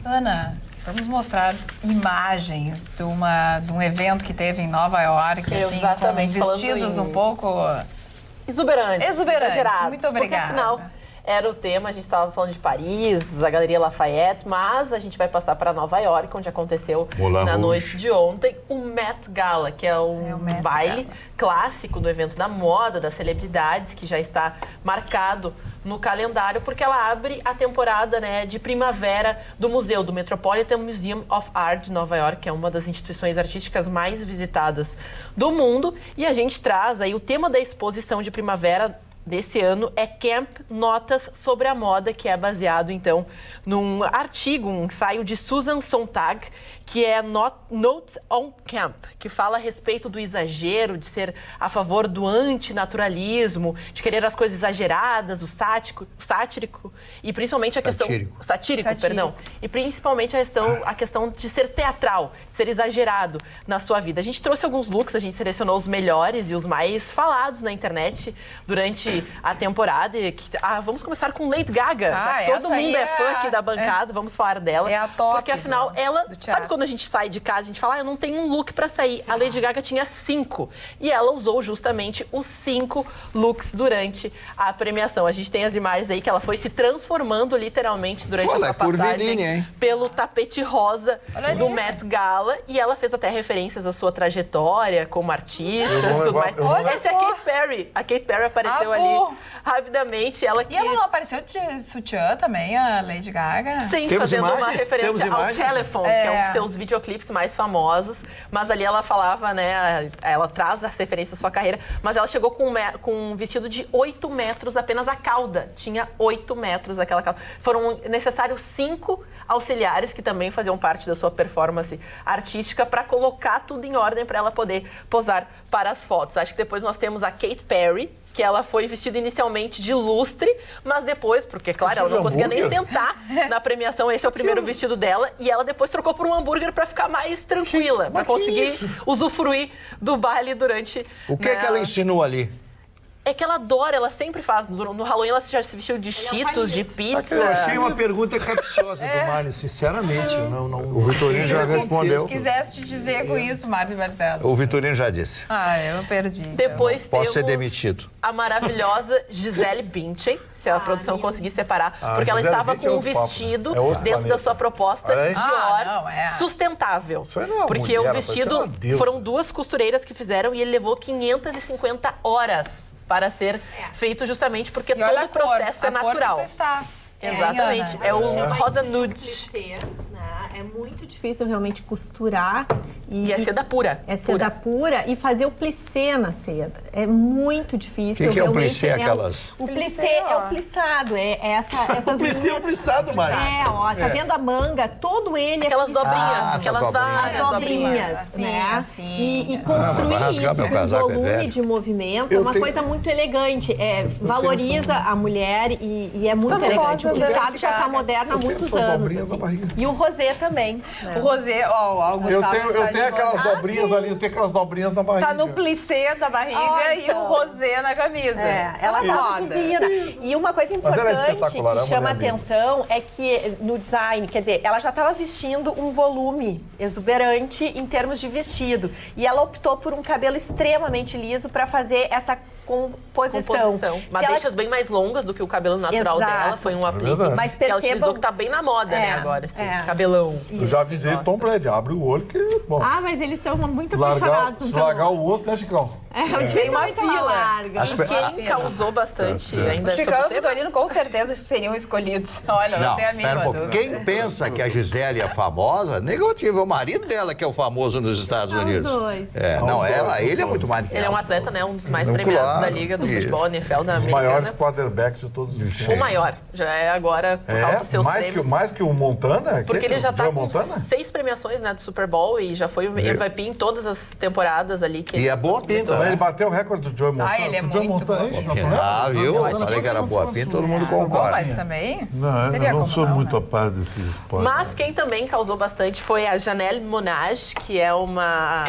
Ana, vamos mostrar imagens de um evento que teve em Nova York, assim, exatamente, com vestidos um pouco... Exuberantes, exagerados, muito obrigada. Porque, afinal, era o tema, a gente estava falando de Paris, a Galeria Lafayette, mas a gente vai passar para Nova York, onde aconteceu na noite de ontem o Met Gala, que é um baile clássico do evento da moda, das celebridades, que já está marcado no calendário, porque ela abre a temporada, né, de primavera do museu, do Metropolitan Museum of Art de Nova York, que é uma das instituições artísticas mais visitadas do mundo. E a gente traz aí o tema da exposição de primavera desse ano é Camp, Notas sobre a Moda, que é baseado, então, num artigo, um ensaio de Susan Sontag, que é Notes on Camp, que fala a respeito do exagero, de ser a favor do antinaturalismo, de querer as coisas exageradas, o sático e principalmente a questão... Satírico, perdão. E principalmente a questão de ser teatral, de ser exagerado na sua vida. A gente trouxe alguns looks, a gente selecionou os melhores e os mais falados na internet durante a temporada. Vamos começar com Lady Gaga, já que todo mundo é fã aqui da bancada, vamos falar dela. É a top. Porque afinal, ela... Sabe quando a gente sai de casa, a gente fala, eu não tenho um look pra sair. A Lady Gaga tinha 5. E ela usou justamente os 5 looks durante a premiação. A gente tem as imagens aí que ela foi se transformando literalmente durante a sua passagem pelo tapete rosa do Met Gala. E ela fez até referências à sua trajetória como artista e tudo mais. Essa é a Katy Perry. A Katy Perry apareceu ali rapidamente. Ela E ela não apareceu de sutiã também, a Lady Gaga? Sim, fazendo uma referência ao Telephone, que é um dos seus videoclipes mais famosos. Mas ali ela falava, né, ela traz as referências à sua carreira, mas ela chegou com um vestido de 8 metros, apenas a cauda. Tinha 8 metros aquela cauda. Foram necessários 5 auxiliares, que também faziam parte da sua performance artística, para colocar tudo em ordem para ela poder posar para as fotos. Acho que depois nós temos a Katy Perry, que ela foi vestida inicialmente de lustre, mas depois, porque, claro, ela não conseguia nem sentar na premiação, esse é o primeiro vestido dela, e ela depois trocou por um hambúrguer para ficar mais tranquila, para conseguir usufruir do baile durante... O que que ela ensinou ali? É que ela adora, ela sempre faz. No Halloween ela já se vestiu de Cheetos, de pizza. Eu achei uma pergunta capciosa do Mário, sinceramente. O Vitorino já respondeu. O que quisesse te dizer com isso, Mário Marcelo? O Vitorino já disse. Eu perdi. Depois posso ser demitido. A maravilhosa Gisele Bündchen, se a produção conseguir separar, porque ela estava com um vestido dentro da sua proposta Dior sustentável. Porque o vestido foram 2 costureiras que fizeram e ele levou 550 horas para ser feito, justamente porque todo o processo é natural. Exatamente. É o rosa nude. É muito difícil realmente costurar. E é seda pura. É seda pura e fazer o plissé na seda. É muito difícil. O que é o realmente, plissé, aquelas? O plissé é o plissado, essas O plissé é o plissado, Mário. Tá vendo a manga? Todo ele Aquelas é dobrinhas, aquelas várias várias dobrinhas, Assim, né? assim. E construir vai rasgar isso meu com casaco, é volume velho. de movimento é uma coisa muito elegante. Valoriza a mulher e é muito Tá elegante. O rosa, plissado já está moderno há muitos anos. Na barriga. E o rosé também. O rosé, ó, o Gustavo Eu tenho aquelas dobrinhas ali, eu tenho aquelas dobrinhas na barriga. Tá no plissé da barriga e o rosé na camisa. Ela tá moda. divina. E uma coisa Mas ela é importante espetacular, que chama é uma mulher atenção é que no design, quer dizer, ela já estava vestindo um volume exuberante em termos de vestido. E ela optou por um cabelo extremamente liso para fazer essa composição. Madeixas bem mais longas do que o cabelo natural dela, foi um aplique. Mas que ela utilizou percebam... que tá bem na moda, né, agora, assim, cabelão. Eu já avisei Tom Brady, abre o olho que, bom, Ah, mas eles são muito largar, apaixonados. se largar o osso, né, Chicão? Tem uma fila. larga. E quem causou bastante ainda O sobre Chicão o e o tema. Vitorino com certeza seriam escolhidos. Olha, não tem a mínima pera um pouquinho. dúvida. Quem pensa que a Gisele é famosa, negativo. É o marido dela que é o famoso nos Estados Unidos. dois. Ele é muito mais. Ele é um atleta, né, um dos mais Claro, premiados da Liga do isso. Futebol NFL da Os maiores Americana. quarterbacks de todos os tempos. O maior, já é agora por causa dos seus prêmios. Mais que o Montana? Porque ele já tá Joe com Montana? 6 premiações, né, do Super Bowl e já foi o MVP em todas as temporadas ali que E ele é boa possibilitou. pinta, né? Ele bateu o recorde do Joe Montana. ele é O Joe muito Montana, bom. hein, Chicão? Tu lembra? Ah, viu? Eu Eu falei que era boa pinta, todo mundo Bom, concorda. mas também Não, teria eu não como sou não, muito né? a par desse esporte. Mas quem também causou bastante foi a Janelle Monáe, que é uma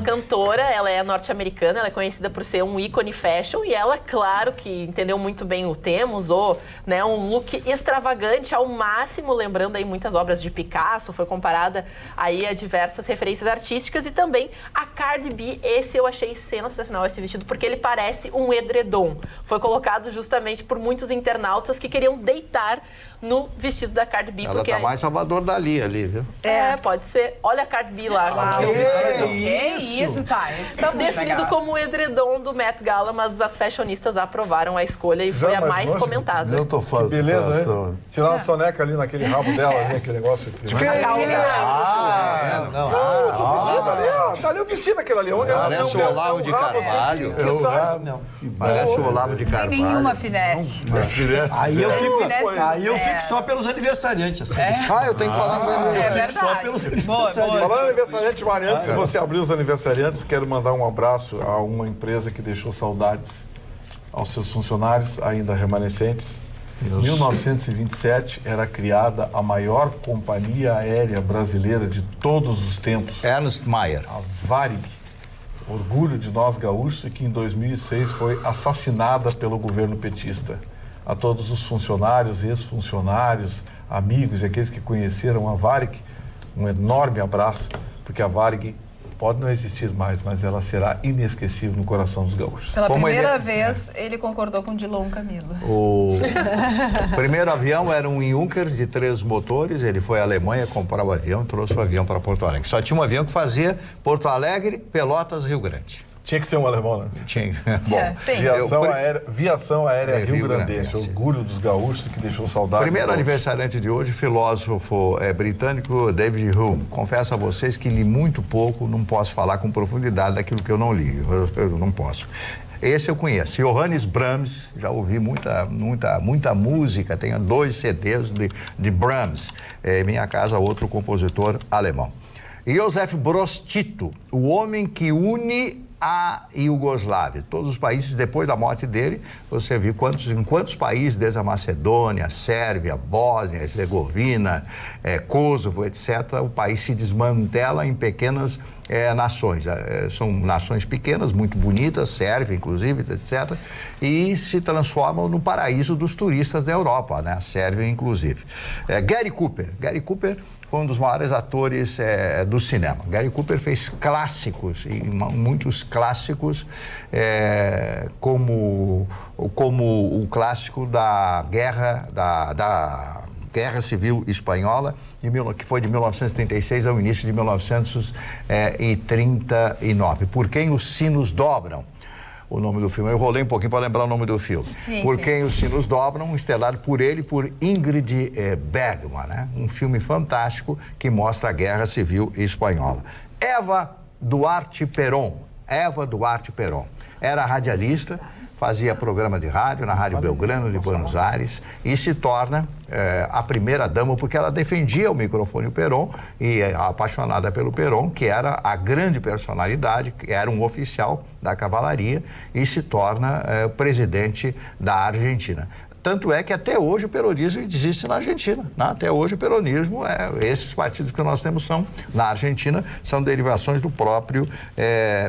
cantora, ela é norte-americana, ela é conhecida por ser um ícone fashion e ela, claro que entendeu muito bem o tema, usou, né, um look extravagante ao máximo, lembrando aí muitas obras de Picasso, foi comparada aí a diversas referências artísticas e também a Cardi B, esse eu achei sensacional esse vestido, porque ele parece um edredom. Foi colocado justamente por muitos internautas que queriam deitar no vestido da Cardi B. Ela porque tá mais Salvador Dali ali, viu? pode ser. Olha a Cardi B lá. Que isso, tá? Esse tá muito Definido legal. como o edredom do Met Gala, mas as fashionistas aprovaram a escolha e foi a mais comentada. Eu tô fazendo Beleza, situação. né? Tirar uma soneca ali naquele rabo dela, né? Aquele negócio. Tá ali o vestido aquele ali. Parece o Olavo de Carvalho. Parece o Olavo de Não tem Carvalho. nenhuma finesse. Aí eu fico só pelos aniversariantes. Assim. Eu tenho que falar mais É vezes. Só pelos aniversariantes. Falando em aniversariante, Mariano, se você abrir os aniversariantes, quero mandar um abraço a uma empresa que deixou saudades aos seus funcionários, ainda remanescentes. Em 1927 era criada a maior companhia aérea brasileira de todos os tempos, Ernst Mayr. a Varig, orgulho de nós gaúchos, e que em 2006 foi assassinada pelo governo petista. A todos os funcionários, ex-funcionários, amigos e aqueles que conheceram a Varig, um enorme abraço, porque a Varig pode não existir mais, mas ela será inesquecível no coração dos gaúchos. Pela Como primeira vez, ele concordou com Dilon Camilo. O primeiro avião era um Junkers de 3 motores. Ele foi à Alemanha comprar o avião, trouxe o avião para Porto Alegre. Só tinha um avião que fazia Porto Alegre, Pelotas, Rio Grande. Tinha que ser um alemão, né? Tinha. Sim. Viação Aérea Rio Grandense, Rio-Grandense. orgulho dos gaúchos que deixou saudade. Primeiro aniversariante de hoje, filósofo britânico David Hume. Confesso a vocês que li muito pouco, não posso falar com profundidade daquilo que eu não li. Eu não posso. Esse eu conheço. Johannes Brahms, já ouvi muita música, tenho 2 CDs de Brahms. Em minha casa, outro compositor alemão. Josef Broz Tito, o homem que une a Iugoslávia. Todos os países, depois da morte dele, você viu em quantos países, desde a Macedônia, Sérvia, Bósnia, Herzegovina, Kosovo, etc., o país se desmantela em pequenas nações. São nações pequenas, muito bonitas, Sérvia, inclusive, etc., e se transformam no paraíso dos turistas da Europa, né? A Sérvia, inclusive. Gary Cooper foi um dos maiores atores do cinema. Gary Cooper fez clássicos, e muitos clássicos, como o clássico da Guerra Civil Espanhola, que foi de 1936 ao início de 1939. Por Quem os Sinos Dobram. o nome do filme. Eu rolei um pouquinho para lembrar o nome do filme. Sim, Por sim. Quem os Sinos Dobram, estrelado por ele e por Ingrid Bergman, né? Um filme fantástico que mostra a Guerra Civil Espanhola. Eva Duarte Perón. Era radialista, fazia programa de rádio na Rádio Belgrano de Buenos Aires e se torna a primeira dama, porque ela defendia o microfone Perón e apaixonada pelo Perón, que era a grande personalidade, que era um oficial da cavalaria e se torna presidente da Argentina. Tanto é que até hoje o peronismo existe na Argentina, né? Até hoje o peronismo, esses partidos que nós temos na Argentina, são derivações do próprio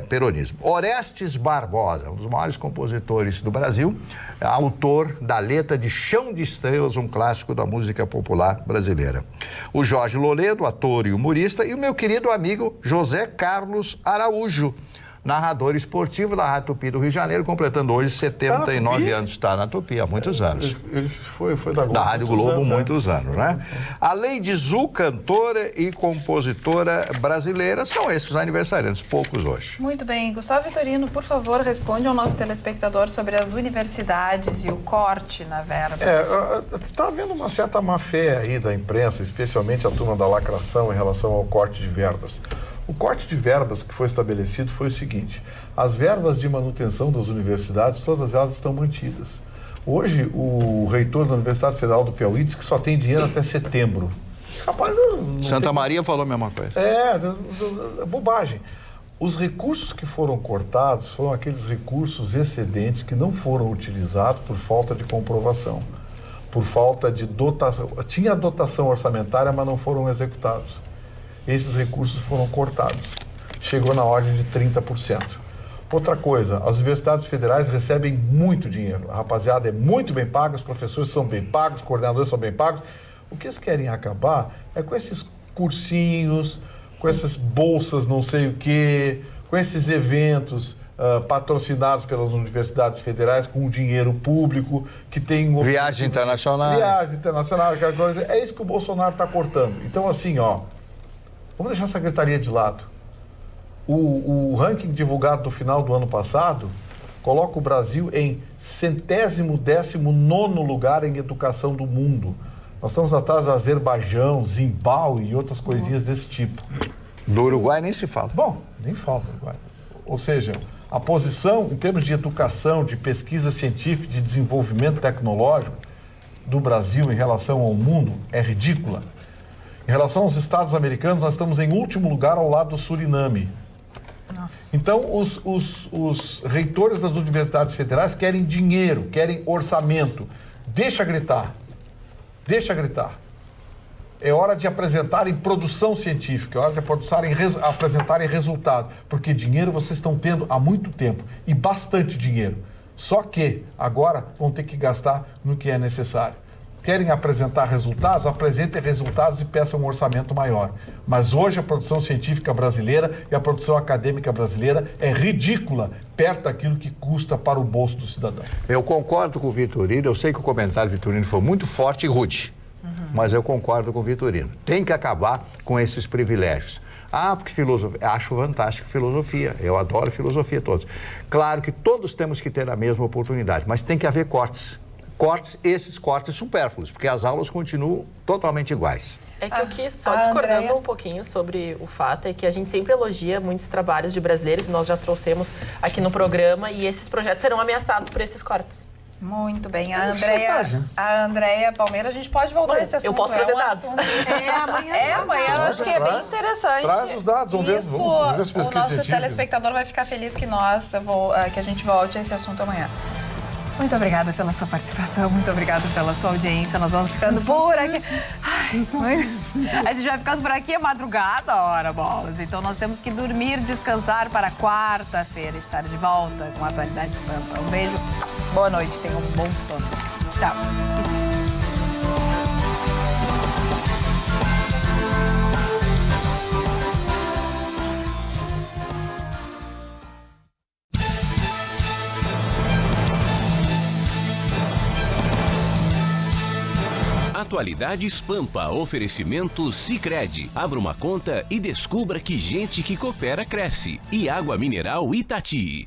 peronismo. Orestes Barbosa, um dos maiores compositores do Brasil, autor da letra de Chão de Estrelas, um clássico da música popular brasileira. O Jorge Loledo, ator e humorista, e o meu querido amigo José Carlos Araújo, narrador esportivo da Rádio Tupi do Rio de Janeiro, completando hoje 79 anos. Está na Tupi há muitos anos. Ele foi da Globo. Da Rádio Globo, muitos anos, né? A Lady Zu, cantora e compositora brasileira, são esses aniversariantes, poucos hoje. Muito bem. Gustavo Vitorino, por favor, responde ao nosso telespectador sobre as universidades e o corte na verba. Está havendo uma certa má-fé aí da imprensa, especialmente a turma da lacração em relação ao corte de verbas. O corte de verbas que foi estabelecido foi o seguinte: as verbas de manutenção das universidades, todas elas estão mantidas. Hoje, o reitor da Universidade Federal do Piauí diz que só tem dinheiro até setembro. Rapaz, Santa Maria falou a mesma coisa. É bobagem. Os recursos que foram cortados foram aqueles recursos excedentes que não foram utilizados por falta de comprovação, por falta de dotação. Tinha dotação orçamentária, mas não foram executados. Esses recursos foram cortados. Chegou na ordem de 30%. Outra coisa, as universidades federais recebem muito dinheiro. A rapaziada é muito bem paga, os professores são bem pagos, os coordenadores são bem pagos. O que eles querem acabar é com esses cursinhos, com essas bolsas não sei o quê, com esses eventos patrocinados pelas universidades federais com dinheiro público, que tem... Viagem internacional. Viagem internacional, aquela coisa. É isso que o Bolsonaro está cortando. Então, assim, vamos deixar a secretaria de lado. O ranking divulgado do final do ano passado coloca o Brasil em 119º lugar em educação do mundo. Nós estamos atrás do Azerbaijão, Zimbábue e outras coisinhas desse tipo. Do Uruguai nem se fala. Bom, nem fala do Uruguai. Ou seja, a posição em termos de educação, de pesquisa científica, de desenvolvimento tecnológico do Brasil em relação ao mundo é ridícula. Em relação aos Estados americanos, nós estamos em último lugar ao lado do Suriname. Nossa. Então, os reitores das universidades federais querem dinheiro, querem orçamento. Deixa gritar. Deixa gritar. É hora de apresentarem produção científica, é hora de apresentarem resultado. Porque dinheiro vocês estão tendo há muito tempo, e bastante dinheiro. Só que agora vão ter que gastar no que é necessário. Querem apresentar resultados? Apresentem resultados e peçam um orçamento maior. Mas hoje a produção científica brasileira e a produção acadêmica brasileira é ridícula perto daquilo que custa para o bolso do cidadão. Eu concordo com o Vitorino, eu sei que o comentário do Vitorino foi muito forte e rude, mas eu concordo com o Vitorino. Tem que acabar com esses privilégios. Porque filosofia, acho fantástico filosofia, eu adoro filosofia todos. Claro que todos temos que ter a mesma oportunidade, mas tem que haver cortes. Esses cortes supérfluos, porque as aulas continuam totalmente iguais. É que eu quis, só discordando um pouquinho sobre o fato, é que a gente sempre elogia muitos trabalhos de brasileiros, nós já trouxemos aqui no programa, e esses projetos serão ameaçados por esses cortes. Muito bem. A Andréia Palmeira, a gente pode voltar a esse assunto. Eu posso trazer dados. Amanhã eu acho que é bem interessante. Traz os dados, vamos ver as pesquisas o nosso telespectador vai ficar feliz que que a gente volte a esse assunto amanhã. Muito obrigada pela sua participação, muito obrigada pela sua audiência. Nós vamos ficando por aqui. A gente vai ficando por aqui a madrugada, hora, bolas. Então nós temos que dormir, descansar para quarta-feira estar de volta com a Atualidades Pampa. Um beijo, boa noite, tenham um bom sono. Tchau. Atualidades Pampa, oferecimento Sicredi. Abra uma conta e descubra que gente que coopera cresce. E água mineral Itati.